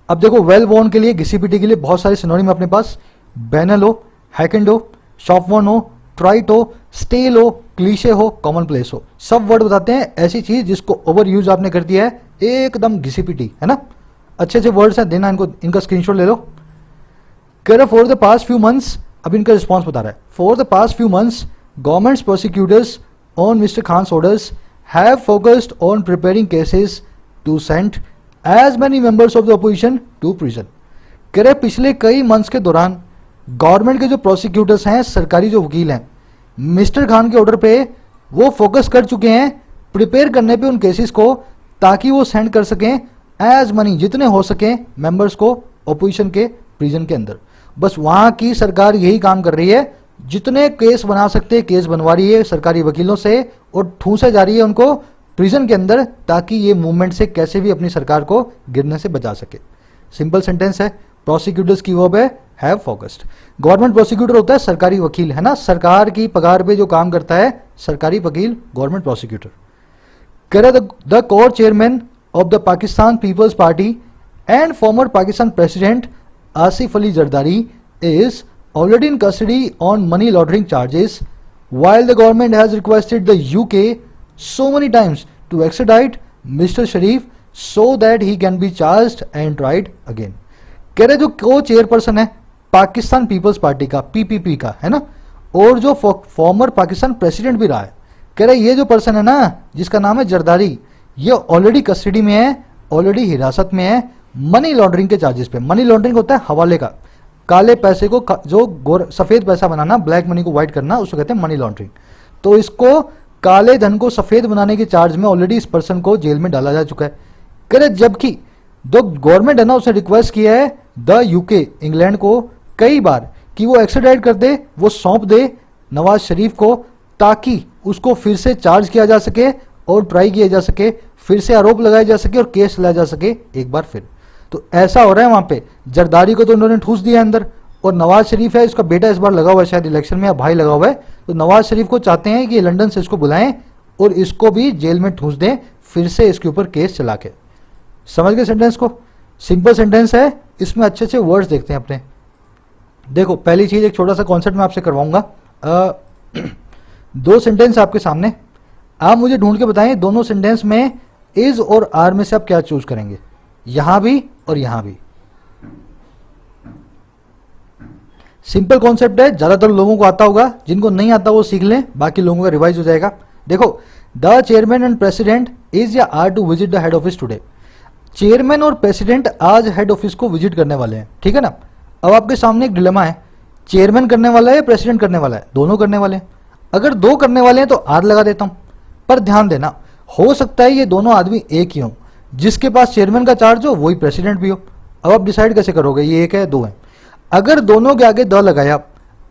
Speaker 1: अब देखो वेल वॉर्न के लिए, घिसी पिटी के लिए बहुत सारे सिनोनिम अपने पास, बैनल हो, हैकेंड हो, शॉपवॉर्न हो, ट्राइट हो, स्टेल हो, क्लीशे हो, कॉमन प्लेस हो, सब वर्ड बताते हैं ऐसी चीज जिसको ओवर यूज आपने कर दिया है, एकदम घिसी पिटी, है ना। अच्छे अच्छे वर्ड्स हैं, देना इनको, इनका स्क्रीनशॉट ले लो। कह रहे for the past few months, अब इनका रिस्पॉन्स बता रहा है, for the past few months government's prosecutors on mister Khan's orders have focused on preparing cases to send as many members of the opposition to prison. कह रहे पिछले कई months के दौरान गवर्नमेंट के जो प्रोसिक्यूटर्स हैं, सरकारी जो वकील हैं, मिस्टर खान के ऑर्डर पे वो फोकस कर चुके हैं प्रिपेयर करने पे उन केसेस को, ताकि वो सेंड कर सकें एज मनी, जितने हो सके मेंबर्स को अपोजिशन के प्रिजन के अंदर। बस वहां की सरकार यही काम कर रही है, जितने केस बना सकते केस बनवा रही है सरकारी वकीलों से और ठूंसे जा रही है उनको प्रिजन के अंदर, ताकि ये मूवमेंट से कैसे भी अपनी सरकार को गिरने से बचा सके। सिंपल सेंटेंस है, प्रोसिक्यूटर्स की वर्ब है हैव फोकस्ड। गवर्नमेंट प्रोसिक्यूटर होता है सरकारी वकील, है ना, सरकार की पगार पे जो काम करता है सरकारी वकील, गवर्नमेंट प्रोसिक्यूटर। करे the co chairman of the Pakistan Peoples Party and former Pakistan president Asif Ali Zardari is already in custody on money laundering charges, while the government has requested the UK so many times to extradite Mr. Sharif so that he can be charged and tried again। कह रहे जो को chairperson है Pakistan Peoples party का, PPP का, है ना, और जो फॉर्मर पाकिस्तान प्रेसिडेंट भी रहा है, कह रहे ये जो पर्सन है ना जिसका नाम है जरदारी, ये ऑलरेडी कस्टडी में है, ऑलरेडी हिरासत में है मनी लॉन्ड्रिंग के चार्जेस पे। मनी लॉन्ड्रिंग होता है हवाले का, काले पैसे को जो सफेद पैसा बनाना, ब्लैक मनी को व्हाइट करना, उसको कहते हैं मनी लॉन्ड्रिंग। तो इसको काले धन को सफेद बनाने के चार्ज में ऑलरेडी इस पर्सन को जेल में डाला जा चुका है। करे जबकि जो गवर्नमेंट है ना उसने रिक्वेस्ट किया है द यूके, इंग्लैंड को कई बार कि वो एक्स्ट्राडाइट कर दे, वो सौंप दे नवाज शरीफ को, ताकि उसको फिर से चार्ज किया जा सके और ट्राई किया जा सके, फिर से आरोप लगाया जा सके और केस लाया जा सके एक बार फिर। तो ऐसा हो रहा है वहां पे, जरदारी को तो उन्होंने ठूस दिया अंदर, और नवाज शरीफ है, इसका बेटा इस बार लगा हुआ है शायद इलेक्शन में, या भाई लगा हुआ है, तो नवाज शरीफ को चाहते हैं कि लंदन से इसको बुलाएं और इसको भी जेल में ठूस दें, फिर से इसके ऊपर केस चला के। समझ गए सेंटेंस को? सिंपल सेंटेंस है, इसमें अच्छे अच्छे वर्ड्स देखते हैं अपने। देखो पहली चीज, एक छोटा सा कॉन्सेप्ट मैं आपसे करवाऊंगा। दो सेंटेंस आपके सामने, आप मुझे ढूंढ के बताएं दोनों सेंटेंस में इज और आर में से आप क्या चूज करेंगे, यहां भी और यहां भी। सिंपल कॉन्सेप्ट है, ज्यादातर लोगों को आता होगा, जिनको नहीं आता वो सीख लें, बाकी लोगों का रिवाइज हो जाएगा। देखो, the chairman and president is या are to visit the head office today. Chairman और प्रेसिडेंट आज हेड ऑफिस को विजिट करने वाले हैं, ठीक है ना। अब आपके सामने एक डिलेमा है, चेयरमैन करने वाला है या प्रेसिडेंट करने वाला है? दोनों करने वाले हैं। अगर दो करने वाले हैं तो आर लगा देता हूं, पर ध्यान देना हो सकता है ये दोनों आदमी एक ही हों, जिसके पास चेयरमैन का चार्ज हो वही प्रेसिडेंट भी हो। अब आप डिसाइड कैसे करोगे ये एक है दो है? अगर दोनों के आगे द लगाया,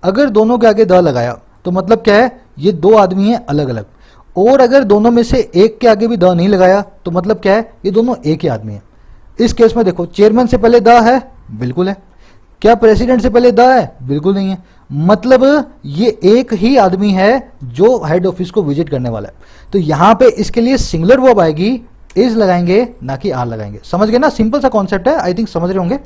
Speaker 1: अगर दोनों के आगे द लगाया तो मतलब क्या है, ये दो आदमी हैं अलग अलग। और अगर दोनों में से एक के आगे भी द नहीं लगाया तो मतलब क्या है, ये दोनों एक ही आदमी है। इस केस में देखो, चेयरमैन से पहले द है, बिल्कुल है। क्या प्रेसिडेंट से पहले द है? बिल्कुल नहीं है। मतलब ये एक ही आदमी है जो हेड ऑफिस को विजिट करने वाला है। तो यहां पे इसके लिए सिंगुलर वर्ब आएगी, इज लगाएंगे ना कि आर लगाएंगे। समझ गए ना? सिंपल सा कॉन्सेप्ट है, आई थिंक समझ रहे होंगे।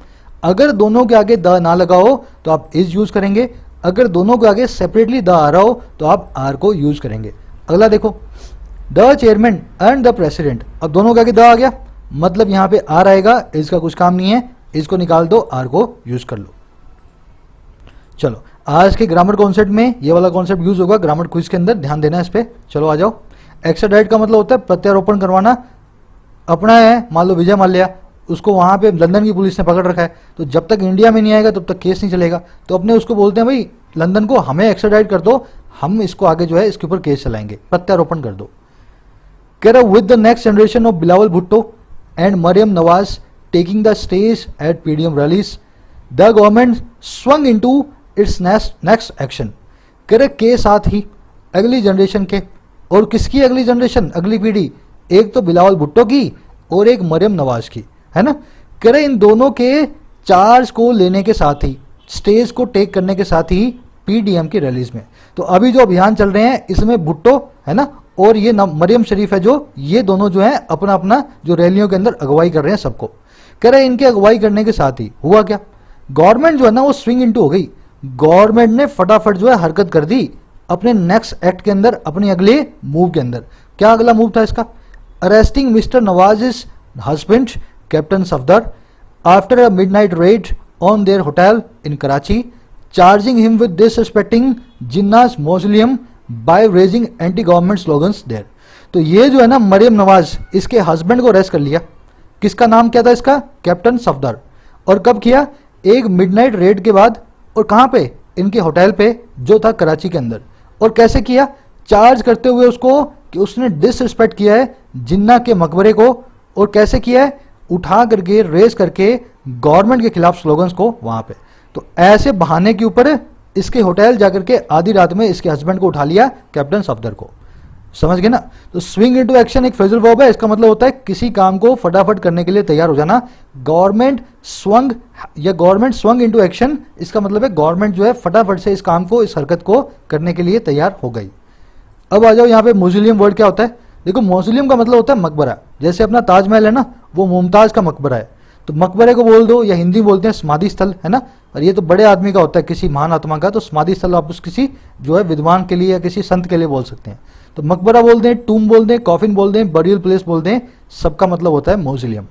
Speaker 1: अगर दोनों के आगे द ना लगाओ तो आप इज यूज करेंगे, अगर दोनों के आगे सेपरेटली द आ रहा हो तो आप आर को यूज करेंगे। अगला देखो, the chairman and the president. अब दोनों के आगे द आ गया, मतलब यहां पे आर आएगा, इसका कुछ काम नहीं है, इसको निकाल दो, आर को यूज कर लो। चलो, आज के ग्रामर कॉन्सेप्ट में ये वाला कॉन्सेप्ट यूज होगा ग्रामर क्विज के अंदर, ध्यान देना इस पे। चलो आ जाओ। एक्स्ट्राडाइट का मतलब होता है प्रत्यारोपण करवाना। अपना है, मान लो विजय माल्या, उसको वहां पे लंदन की पुलिस ने पकड़ रखा है, तो जब तक इंडिया में नहीं आएगा तब तक केस नहीं चलेगा। तो अपने उसको बोलते हैं भाई लंदन को हमें एक्स्ट्राडाइट कर दो, हम इसको आगे जो है इसके ऊपर केस चलाएंगे, प्रत्यारोपण कर दो। कह रहा with the next generation of Bilawal Bhutto and Maryam Nawaz taking the stage at PDM rallies, the government swung into its next action. कह रहे के साथ ही अगली जनरेशन के, और किसकी अगली जनरेशन, अगली पीढ़ी? एक तो बिलावल भुट्टो की और एक मरियम नवाज की, है ना। कह रहे इन दोनों के चार्ज को लेने के साथ ही, स्टेज को टेक करने के साथ ही पीडीएम की रैलीज में। तो अभी जो अभियान चल रहे हैं इसमें भुट्टो है ना, और ये मरियम शरीफ है, जो ये दोनों जो है अपना अपना जो रैलियों के अंदर अगुवाई कर रहे हैं सबको। कह रहे इनके अगुवाई करने के साथ ही हुआ क्या, गवर्नमेंट जो है ना वो स्विंग इनटू हो गई। गवर्नमेंट ने फटाफट जो है हरकत कर दी अपने नेक्स्ट एक्ट के अंदर, अपने अगले मूव के अंदर। क्या अगला मूव था इसका? Arresting Mr Nawaz husband captain Safdar after a midnight raid on their hotel in Karachi, charging him with disrespecting Jinnah's mausoleum by raising anti government slogans there. तो ये जो है ना मरियम नवाज, इसके हस्बैंड को अरेस्ट कर लिया। किसका नाम क्या था इसका? कैप्टन सफदर। और कब किया? एक मिडनाइट रेड के बाद। और कहाँ पे? इनके होटल पे जो था कराची के अंदर। और कैसे किया? चार्ज करते हुए उसको कि उसने डिसरिस्पेक्ट किया है जिन्ना के मकबरे को। और कैसे किया है? उठा करके, रेस करके गवर्नमेंट के खिलाफ स्लोगन्स को वहां पे। तो ऐसे बहाने के ऊपर इसके होटल जाकर के आधी रात में इसके हस्बैंड को उठा लिया, कैप्टन सफदर को। समझ गए ना? तो स्विंग इनटू एक्शन एक फ्रेजल वर्ब है। इसका मतलब होता है किसी काम को फटाफट करने के लिए तैयार हो जाना। गवर्नमेंट स्वंग या गवर्नमेंट स्वंग इनटू एक्शन, इसका मतलब है गवर्नमेंट जो है फटाफट से इस काम को, इस हरकत को करने के लिए तैयार हो गई। अब आ जाओ यहाँ पे मौजूलियम वर्ड क्या होता है? देखो मौजूलियम का मतलब होता है मकबरा। जैसे अपना ताजमहल है ना, वो मुमताज का मकबरा है, तो मकबरे को बोल दो, या हिंदी बोलते हैं समाधि स्थल, है ना। और ये तो बड़े आदमी का होता है, किसी महान आत्मा का, तो समाधि स्थल आप उस किसी जो है विद्वान के लिए या किसी संत के लिए बोल सकते हैं। तो मकबरा बोल दें, टूम बोल दें, कॉफिन बोल दें, बरियल प्लेस बोल दें, सबका मतलब होता है मौजूलियम।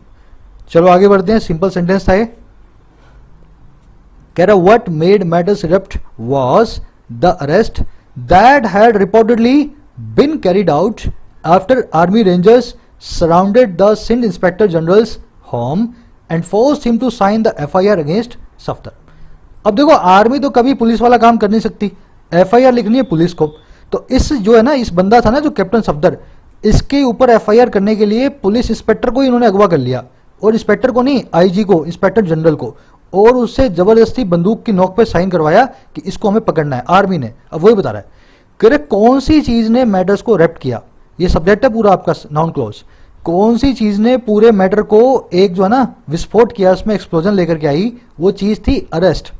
Speaker 1: चलो आगे बढ़ते हैं। सिंपल सेंटेंस था ये। कह रहा what made matters erupt was the arrest that had reportedly been carried out after army rangers surrounded the Sindh inspector general's home and forced him to sign the FIR against Safdar. अब देखो army तो कभी police वाला काम कर नहीं सकती, FIR लिखनी है पुलिस को। तो इस जो है ना, इस बंदा था ना जो कैप्टन सफदर, इसके ऊपर एफआईआर करने के लिए पुलिस इंस्पेक्टर को इन्होंने अगवा कर लिया। और इंस्पेक्टर को नहीं, आईजी को, इंस्पेक्टर जनरल को, और उससे जबरदस्ती बंदूक की नोक पे साइन करवाया कि इसको हमें पकड़ना है, आर्मी ने। अब वही बता रहा है कि कौन सी चीज ने मैटर्स को रेप्ट किया। ये सब्जेक्ट है पूरा आपका नाउन क्लॉज। कौन सी चीज ने पूरे मैटर को एक जो है ना विस्फोट किया, उसमें एक्सप्लोजन लेकर के आई, वो चीज थी अरेस्ट।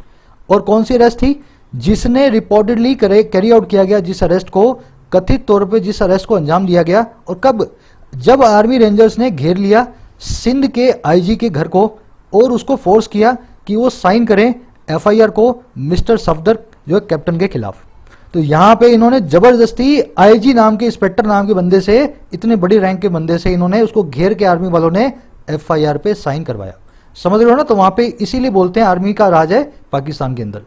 Speaker 1: और कौन सी अरेस्ट थी? जिसने रिपोर्टेडली कैरी आउट किया गया, जिस अरेस्ट को कथित तौर पे जिस अरेस्ट को अंजाम दिया गया। और कब? जब आर्मी रेंजर्स ने घेर लिया सिंध के आईजी के घर को और उसको फोर्स किया कि वो साइन करें एफआईआर को मिस्टर सफदर जो है कैप्टन के खिलाफ। तो यहाँ पे इन्होंने जबरदस्ती आईजी नाम के, इंस्पेक्टर नाम के बंदे से, इतने बड़ी रैंक के बंदे से इन्होंने उसको घेर के आर्मी वालों ने एफआईआर पे साइन करवाया। समझ रहे हो ना? तो वहां पे इसीलिए बोलते हैं आर्मी का राज है पाकिस्तान के अंदर।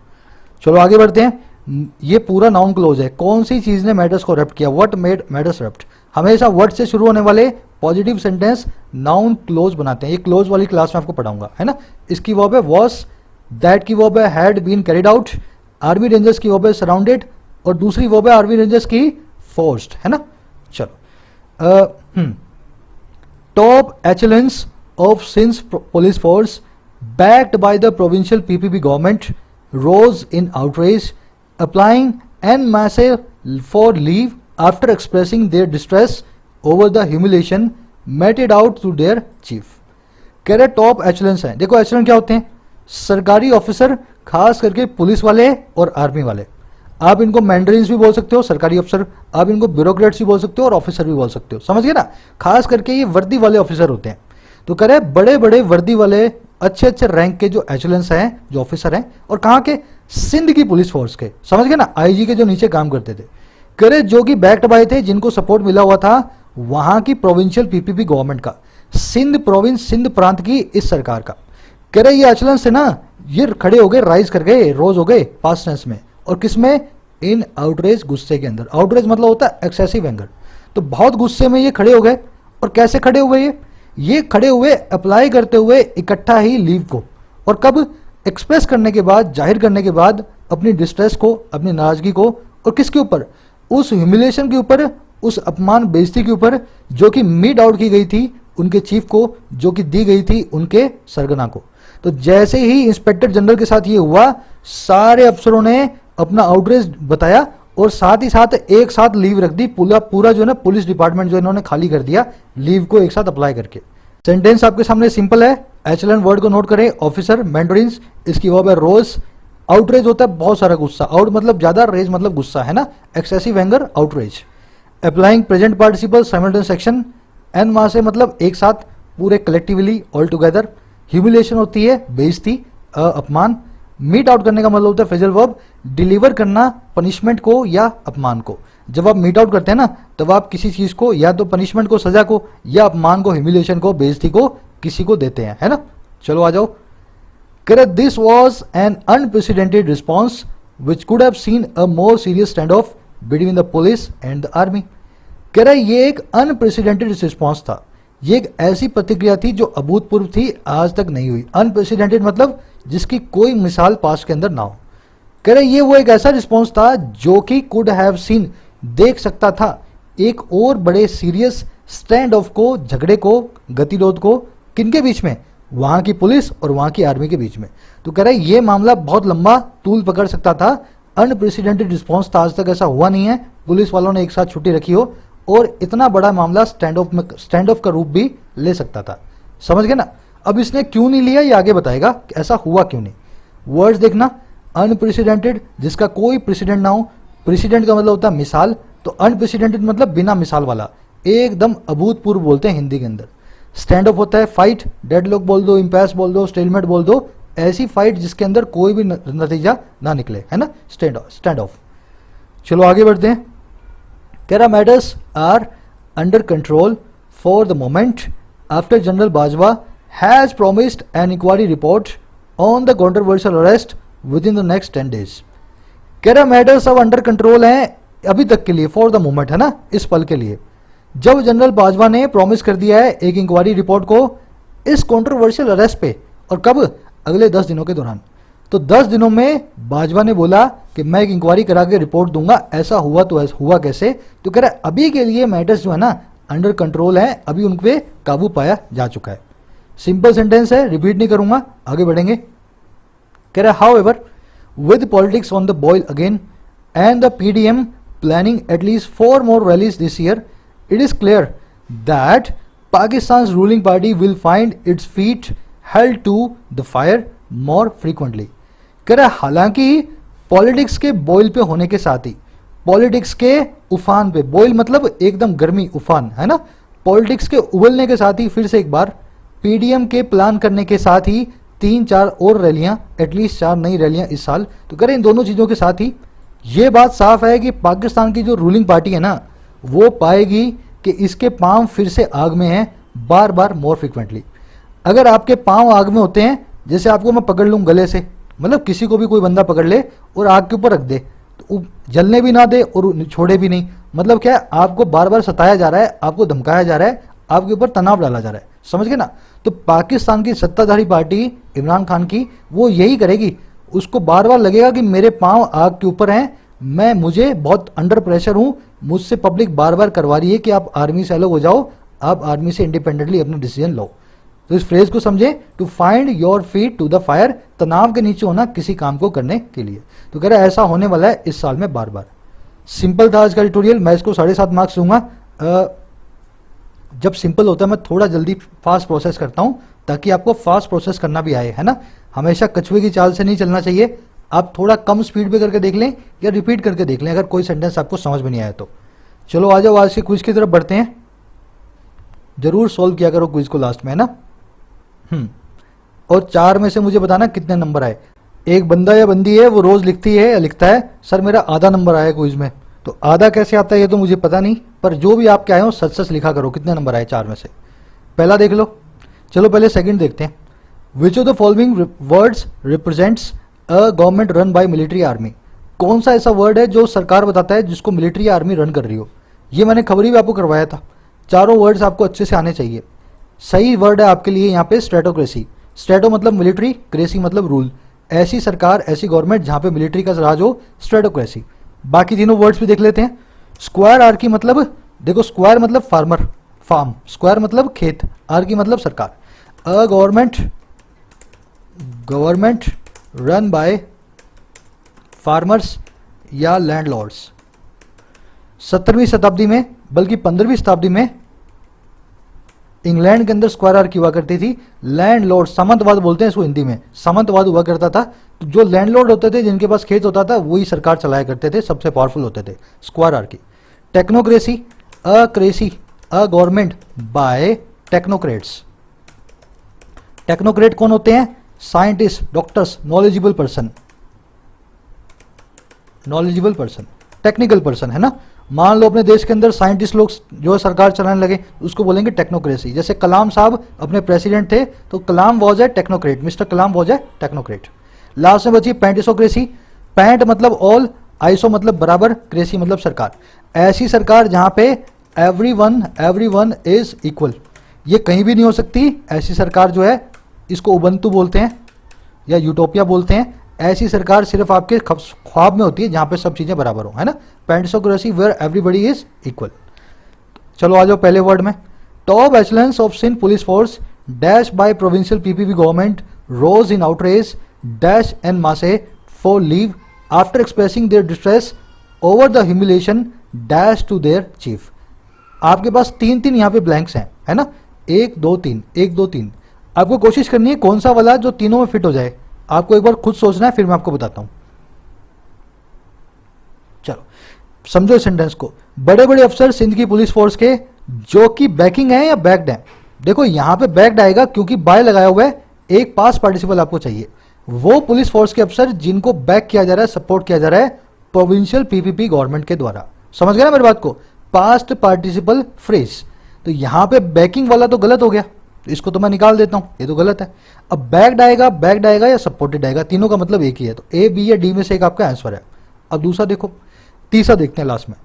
Speaker 1: चलो आगे बढ़ते हैं। ये पूरा नाउन क्लोज है। कौन सी चीज ने मैटर्स को रेप्ट किया? What made matters rapt. हमेशा वर्ड से शुरू होने वाले पॉजिटिव सेंटेंस नाउन क्लोज बनाते हैं। ये क्लोज वाली क्लास में आपको पढ़ाऊंगा, है ना। इसकी वर्ब है वॉज, दैट की वर्ब है had been carried out, army rangers की वर्ब है सराउंडेड, और दूसरी वर्ब है आर्मी रेंजर्स की फोर्स्ड, है ना। चलो top echelons of Sindh police force backed by the provincial PPP government rose in outrage, applying en masse for leave after expressing their distress over the humiliation meted out to their chief. कह रहे top एचेलेंस हैं। देखो एचेलेंस क्या होते हैं? सरकारी officer, खास करके पुलिस वाले और आर्मी वाले। आप इनको मैंडरिन्स भी बोल सकते हो, सरकारी अफसर, आप इनको ब्यूरोक्रेट्स भी बोल सकते हो और ऑफिसर भी बोल सकते हो। समझ गए ना? खास करके ये वर्दी वाले ऑफिसर होते हैं। तो कह रहे बड़े बड़े वर्दी वाले अच्छे अच्छे रैंक के जो एचेलेंस हैं, जो ऑफिसर हैं, और कहाँ के? सिंध की पुलिस फोर्स के। समझ गए ना? आईजी के जो नीचे काम करते थे। कह रहे जो कि बैक्ड बाय थे, जिनको सपोर्ट मिला हुआ था वहां की प्रोविंशियल पीपीपी गवर्नमेंट का, सिंध प्रोविंस, सिंध प्रांत की इस सरकार का। कह रहे ये एचेलेंस है ना, ये खड़े हो गए, राइज कर गए, रोज हो गए पास्ट टेंस में। और किसमें? इन आउटरेज, गुस्से के अंदर। आउटरेज मतलब होता है एक्सेसिव एंगर। तो बहुत गुस्से में ये खड़े हो गए। और कैसे खड़े हुए? ये खड़े हुए अप्लाई करते हुए इकट्ठा ही लीव को। और कब? एक्सप्रेस करने के बाद, जाहिर करने के बाद अपनी डिस्ट्रेस को, अपनी नाराजगी को। और किसके ऊपर? उस ह्यूमिलेशन के ऊपर, उस अपमान बेइज्जती के ऊपर जो कि मीट आउट की गई थी उनके चीफ को, जो कि दी गई थी उनके सरगना को। तो जैसे ही इंस्पेक्टर जनरल के साथ ये हुआ, सारे अफसरों ने अपना आउटरेज बताया और साथ ही साथ एक साथ लीव रख दी। पूरा जो है ना पुलिस डिपार्टमेंट जो इन्होंने खाली कर दिया लीव को एक साथ अप्लाई करके। सेंटेंस आपके सामने सिंपल है। एचेलेंट वर्ड को नोट करें। ऑफिसर, मैंडरिन्स, इसकी वर्ब है रोज। आउटरेज होता है बहुत सारा गुस्सा। आउट मतलब ज्यादा, रेज मतलब गुस्सा, है ना। Excessive anger, outrage. Applying present participle simultaneous action. एन माह से मतलब एक साथ, पूरे कलेक्टिवली, ऑल टुगेदर। ह्यूमिलेशन होती है बेइज्जती, अपमान। मीट आउट करने का मतलब होता है फ्रेजल वर्ब डिलीवर करना पनिशमेंट को या अपमान को। जब आप मीट आउट करते हैं ना, तब आप किसी चीज को या तो पनिशमेंट को, सजा को, या अपमान को, ह्यूमिलिएशन को, बेइज्जती को किसी को देते हैं, है ना। चलो आ जाओ। कह रहे this was an unprecedented response which could have seen a more serious stand of between the police and the army. कह रहा है ये एक अनप्रेसिडेंटेड रिस्पॉन्स था, ये एक ऐसी प्रतिक्रिया थी जो अभूतपूर्व थी, आज तक नहीं हुई। अनप्रेसिडेंटेड मतलब जिसकी कोई मिसाल पास्ट के अंदर ना हो। कह रहे ये वो एक ऐसा रिस्पॉन्स था जो कि कुड हैव सीन, देख सकता था, एक और बड़े सीरियस स्टैंड ऑफ को, झगड़े को, गतिरोध को, किनके बीच में, वहां की पुलिस और वहां की आर्मी के बीच में। तो कह रहे ये मामला बहुत लंबा तूल पकड़ सकता था, अनप्रेसिडेंटेड रिस्पॉन्स था, आज तक ऐसा हुआ नहीं है पुलिस वालों ने एक साथ छुट्टी रखी हो, और इतना बड़ा मामला स्टैंड ऑफ का रूप भी ले सकता था। समझ गए ना। अब इसने क्यों नहीं लिया ये आगे बताएगा कि ऐसा हुआ क्यों नहीं। वर्ड्स देखना, अनप्रेसिडेंटेड जिसका कोई प्रेसिडेंट ना हो, प्रेसिडेंट का मतलब होता है मिसाल, तो अनप्रेसिडेंटेड मतलब बिना मिसाल वाला, एकदम अभूतपूर्व बोलते हैं हिंदी के अंदर। स्टैंड ऑफ होता है फाइट, डेडलॉक बोल दो, इम्पैस बोल दो, स्टेलमेट बोल दो, ऐसी फाइट जिसके अंदर कोई भी नतीजा ना निकले, है ना, स्टैंड ऑफ। चलो आगे बढ़ते हैं। कह रहा matters are under control for the moment after general Bajwa has promised an inquiry report on the controversial arrest within the next 10 days। कह रहा मैटर्स अब अंडर कंट्रोल हैं अभी तक के लिए, फॉर द मोमेंट, है ना, इस पल के लिए। जब जनरल बाजवा ने प्रॉमिस कर दिया है एक इंक्वायरी रिपोर्ट को इस कंट्रोवर्शियल अरेस्ट पे, और कब, अगले 10 दिनों के दौरान। तो 10 दिनों में बाजवा ने बोला कि मैं एक इंक्वायरी करा के रिपोर्ट दूंगा, ऐसा हुआ तो ऐसा हुआ कैसे। तो कह रहा है अभी के लिए मैटर्स जो है ना अंडर कंट्रोल है, अभी उन पे काबू पाया जा चुका है। सिंपल सेंटेंस है, रिपीट नहीं करूंगा, आगे बढ़ेंगे। कह रहा है however with politics on the boil again and the PDM planning at least 4 more rallies this year, it is clear that Pakistan's ruling party will find its feet held to the fire more frequently। कह रहा है हालांकि politics के boil पे होने के साथ ही, politics के उफान पे, बॉयल मतलब एकदम गर्मी, उफान, है ना, पॉलिटिक्स के उबलने के साथ ही फिर से एक बार पीडीएम के प्लान करने के साथ ही 3-4 और रैलियां, एटलीस्ट 4 नई रैलियां इस साल। तो कह रहे इन दोनों चीजों के साथ ही ये बात साफ है कि पाकिस्तान की जो रूलिंग पार्टी है ना, वो पाएगी कि इसके पांव फिर से आग में हैं, बार बार, मोर फ्रिक्वेंटली। अगर आपके पांव आग में होते हैं, जैसे आपको मैं पकड़ लूँ गले से, मतलब किसी को भी कोई बंदा पकड़ ले और आग के ऊपर रख दे, तो जलने भी ना दे और छोड़े भी नहीं, मतलब क्या है, आपको बार बार सताया जा रहा है, आपको धमकाया जा रहा है, आपके ऊपर तनाव डाला जा रहा है। समझ गए ना। तो पाकिस्तान की सत्ताधारी पार्टी इमरान खान की, वो यही करेगी, उसको बार बार लगेगा कि मेरे पांव आग के ऊपर हैं, मुझे बहुत अंडर प्रेशर हूं, मुझसे पब्लिक बार बार करवा रही है कि आप आर्मी से अलग हो जाओ, आप आर्मी से इंडिपेंडेंटली अपने डिसीजन लो। तो इस फ्रेज को समझे, to find your feet to the fire, तनाव के नीचे होना किसी काम को करने के लिए। तो कह रहा है ऐसा होने वाला है इस साल में बार बार। सिंपल था आज का ट्यूटोरियल, मैं इसको 7.5 मार्क्स दूंगा। जब सिंपल होता है मैं थोड़ा जल्दी फास्ट प्रोसेस करता हूं ताकि आपको फास्ट प्रोसेस करना भी आए, है ना। हमेशा कछुए की चाल से नहीं चलना चाहिए, आप थोड़ा कम स्पीड पे करके देख लें या रिपीट करके देख लें अगर कोई सेंटेंस आपको समझ में नहीं आया तो। चलो आ जाओ आज के क्विज की तरफ बढ़ते हैं। जरूर सॉल्व किया करो क्विज को लास्ट में, है ना। और 4 में से मुझे बताना कितने नंबर आए। एक बंदा या बंदी है वो रोज लिखती है या लिखता है सर मेरा आधा नंबर आया क्विज में, तो आधा कैसे आता है ये तो मुझे पता नहीं, पर जो भी आपके आए हो सच सच लिखा करो कितने नंबर आए 4 में से। पहला देख लो। चलो पहले सेकंड देखते हैं। Which of the following words represents a government run by military army. कौन सा ऐसा वर्ड है जो सरकार बताता है जिसको मिलिट्री आर्मी रन कर रही हो। ये मैंने खबरी भी आपको करवाया था। चारों वर्ड्स आपको अच्छे से आने चाहिए। सही वर्ड है आपके लिए यहाँ पे स्ट्रेटोक्रेसी। स्ट्रेटो मतलब मिलिट्री, क्रेसी मतलब रूल। ऐसी सरकार, ऐसी गवर्नमेंट जहाँ पे मिलिट्री का राज हो, स्ट्रेटोक्रेसी। बाकी तीनों वर्ड्स भी देख लेते हैं। स्क्वायर आर्की मतलब, देखो स्क्वायर मतलब फार्मर, फार्म, स्क्वायर मतलब खेत, आर्की मतलब सरकार। A government run by farmers या लैंडलॉर्ड्स। 17वीं शताब्दी में, बल्कि 15वीं शताब्दी में इंग्लैंड के अंदर स्क्वायर आर्की हुआ करती थी। लैंडलॉर्ड, सामंतवाद बोलते हैं इसको हिंदी में, सामंतवाद हुआ करता था। तो जो लैंडलॉर्ड होते थे, जिनके पास खेत होता था, वही सरकार चलाया करते थे, सबसे पावरफुल होते थे। Square Archie. Technocracy, a government by technocrats. Technocrat कौन होते हैं? Scientist, doctors, knowledgeable person. Knowledgeable person, technical person, है ना। मान लो अपने देश के अंदर साइंटिस्ट लोग जो है सरकार चलाने लगे, उसको बोलेंगे टेक्नोक्रेसी। जैसे कलाम साहब अपने प्रेसिडेंट थे, तो Kalam was a technocrat, Mr Kalam was a technocrat. Last में बची पैंटिसोक्रेसी। पैंट मतलब ऑल, आइसो मतलब बराबर, क्रेसी मतलब सरकार। ऐसी सरकार जहां पे एवरीवन इज इक्वल, ये कहीं भी नहीं हो सकती। ऐसी सरकार जो है इसको उबंतु बोलते हैं या यूटोपिया बोलते हैं। ऐसी सरकार सिर्फ आपके ख्वाब में होती है जहां पे सब चीजें बराबर हो, है ना। Pantisocracy where everybody is equal. चलो आ जाओ पहले वर्ड में। Top echelons of Sindh police force dash by provincial PPP government rose in outrage dash en masse for leave after expressing their distress over the humiliation dash to their chief. आपके पास तीन तीन यहाँ पे ब्लैंक्स हैं, है ना, 1 2 3 1 2 3। आपको कोशिश करनी है कौन सा वाला जो तीनों में फिट हो जाए। आपको एक बार खुद सोचना है, फिर मैं आपको बताता हूं। चलो समझो इस सेंटेंस को। बड़े बड़े अफसर सिंध की पुलिस फोर्स के जो कि बैकिंग है या बैक्ड है। देखो यहां पे बैक्ड आएगा क्योंकि बाय लगाया हुआ है, एक पास पार्टिसिपल आपको चाहिए। वो पुलिस फोर्स के अफसर जिनको बैक किया जा रहा है, सपोर्ट किया जा रहा है प्रोविंशियल पीपीपी गवर्नमेंट के द्वारा। समझ गए ना मेरी बात को, पास्ट पार्टिसिपल फ्रेज। तो यहां पे बैकिंग वाला तो गलत हो गया, इसको तो मैं निकाल देता हूं, ये तो गलत है। अब बैक्ड आएगा या सपोर्टेड आएगा, तीनों का मतलब एक ही है। तो ए बी या डी में से एक आपका आंसर है। अब दूसरा देखो, तीसरा देखते हैं लास्ट में।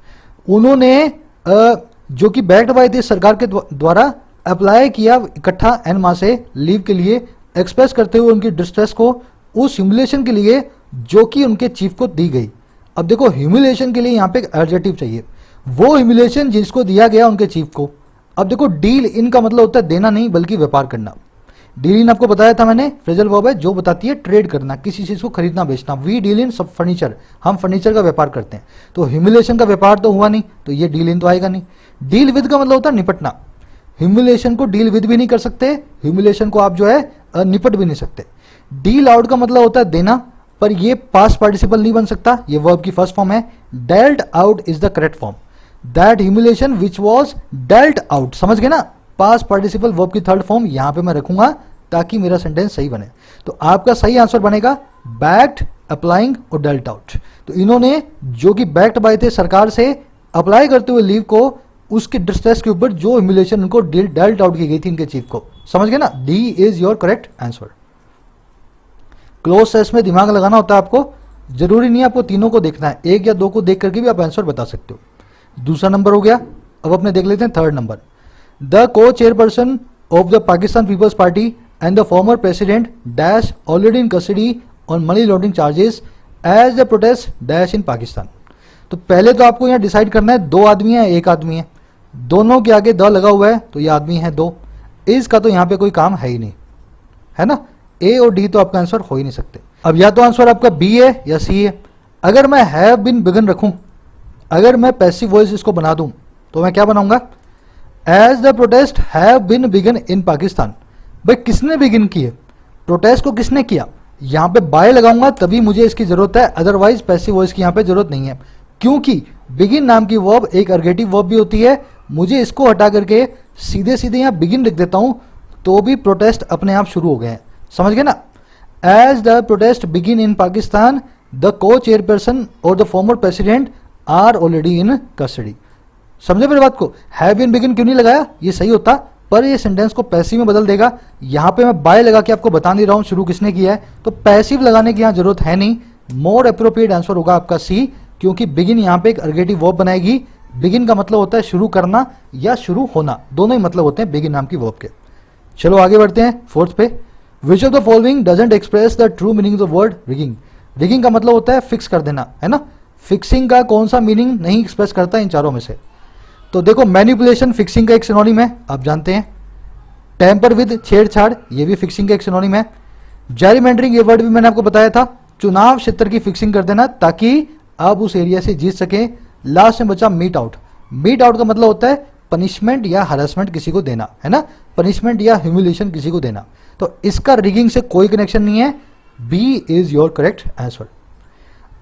Speaker 1: उन्होंने जो कि बैक्ड बाय थी सरकार के द्वारा अप्लाई किया इकट्ठा एन माह से लीव के लिए, एक्सप्रेस करते हुए उनकी डिस्ट्रेस को उस ह्यूमिलेशन के लिए जो कि उनके चीफ को दी गई। अब देखो ह्यूमिलेशन के लिए यहाँ पे एक एडजेक्टिव चाहिए, वो ह्यूमिलेशन जिसको दिया गया उनके चीफ को। अब देखो डील इन का मतलब होता है देना नहीं बल्कि व्यापार करना। डील इन आपको बताया था मैंने, फ्रेजल वर्ब है जो बताती है ट्रेड करना, किसी चीज को खरीदना बेचना। वी डील इन सब फर्नीचर, हम फर्नीचर का व्यापार करते हैं। तो ह्यूमिलेशन का व्यापार तो हुआ नहीं, तो ये डील इन तो आएगा नहीं। डील विद का मतलब होता है निपटना। ह्यूमिलेशन को डील विद भी नहीं कर सकते, ह्यूमिलेशन को आप जो है निपट भी नहीं सकते। डील आउट का मतलब होता है देना, पर ये पास्ट पार्टिसिपल नहीं बन सकता, ये वर्ब की फर्स्ट फॉर्म है। Dealt out is the correct form. That humiliation which was dealt out, समझ गए ना। पास्ट पार्टिसिपल वर्ब की थर्ड फॉर्म यहां पे मैं रखूंगा ताकि मेरा सेंटेंस सही बने। तो आपका सही आंसर बनेगा बैक्ड, अप्लाइंग और डेल्ट आउट। तो इन्होंने जो कि बैक्ड बाय थे सरकार से अप्लाई करते हुए लीव को, उसके डिस्ट्रेस के ऊपर जो ह्यूमिलेशन उनको डेल्ट आउट की गई थी इनके चीफ को। समझ गए ना, D is your correct answer. Cloze सेस में दिमाग लगाना होता है आपको, जरूरी नहीं है आपको तीनों को देखना है, एक या दो को देख करके भी आप आंसर बता सकते हो। दूसरा नंबर हो गया, अब अपने देख लेते हैं third number. The co chairperson of the Pakistan Peoples Party and the former president dash already in custody on money laundering charges as the protest dash in Pakistan. तो पहले तो आपको यहाँ डिसाइड करना है दो आदमी है एक आदमी है, दोनों के आगे द लगा हुआ है तो ये आदमी है दो, इसका तो यहाँ पे कोई काम है ही नहीं, है ना। ए और डी तो आपका आंसर हो ही नहीं सकते। अब या तो आंसर आपका बी है या सी है। अगर मैं हैव बीन बिगन रखूं, अगर मैं पैसिव वॉइस इसको बना दूं तो मैं क्या बनाऊंगा, as the protest have been begin in Pakistan. भाई किसने बिगिन किए, प्रोटेस्ट को किसने किया, यहां पे बाय लगाऊंगा तभी मुझे इसकी जरूरत है, अदरवाइज पैसिव वॉइस की यहां पे जरूरत नहीं है। क्योंकि बिगिन नाम की वर्ब एक अर्गेटिव वर्ब भी होती है, मुझे इसको हटा करके सीधे सीधे यहां बिगिन लिख देता हूं तो भी प्रोटेस्ट अपने आप शुरू हो गए हैं। समझ गए ना। As the protest begin in Pakistan the co chairperson और the former president are already in custody. समझे मेरी बात को। हैव बीन बिगिन क्यों नहीं लगाया, ये सही होता पर ये सेंटेंस को पैसिव में बदल देगा। यहां पे मैं बाय लगा के आपको बता नहीं रहा हूं शुरू किसने किया है, तो पैसिव लगाने की यहां जरूरत है नहीं। मोर अप्रोप्रिएट आंसर होगा आपका सी, क्योंकि बिगिन यहां पे एक अर्गेटिव वर्ब बनाएगी। बिगिन का मतलब होता है शुरू करना या शुरू होना, दोनों ही मतलब होते हैं बिगिन नाम की वर्ब के। चलो आगे बढ़ते हैं फोर्थ पे। Which of the following doesn't express the true meaning of the word rigging. Rigging का मतलब होता है फिक्स कर देना, है ना। फिक्सिंग का कौन सा मीनिंग नहीं एक्सप्रेस करता इन चारों में से। तो देखो मैनिपुलेशन फिक्सिंग का एक सिनोनिम है, आप जानते हैं। टेम्पर विद छेड़छाड़, ये भी फिक्सिंग का एक सिनोनिम है। जैरिमेंडरिंग, ये वर्ड भी मैंने आपको बताया था, चुनाव क्षेत्र की फिक्सिंग कर देना ताकि आप उस एरिया से जीत सकें। लास्ट में बचा मीट आउट। मीट आउट का मतलब होता है पनिशमेंट या हरासमेंट किसी को देना, है ना, पनिशमेंट या ह्यूमिलेशन किसी को देना। तो इसका रिगिंग से कोई कनेक्शन नहीं है, B is your correct answer.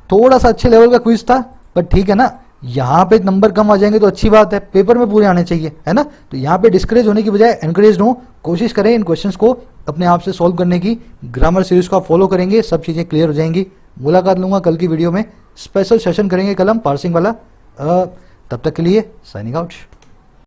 Speaker 1: थोड़ा सा अच्छे लेवल का क्विज था पर ठीक है ना, यहां पे नंबर कम आ जाएंगे तो अच्छी बात है, पेपर में पूरे आने चाहिए, है ना। तो यहाँ पे डिस्करेज होने की बजाय एनकरेज हो, कोशिश करें इन क्वेश्चंस को अपने आप से सॉल्व करने की। ग्रामर सीरीज को आप फॉलो करेंगे, सब चीजें क्लियर हो जाएंगी। मुलाकात लूँगा कल की वीडियो में, स्पेशल सेशन करेंगे कल हम पार्सिंग वाला। तब तक के लिए साइनिंग आउट।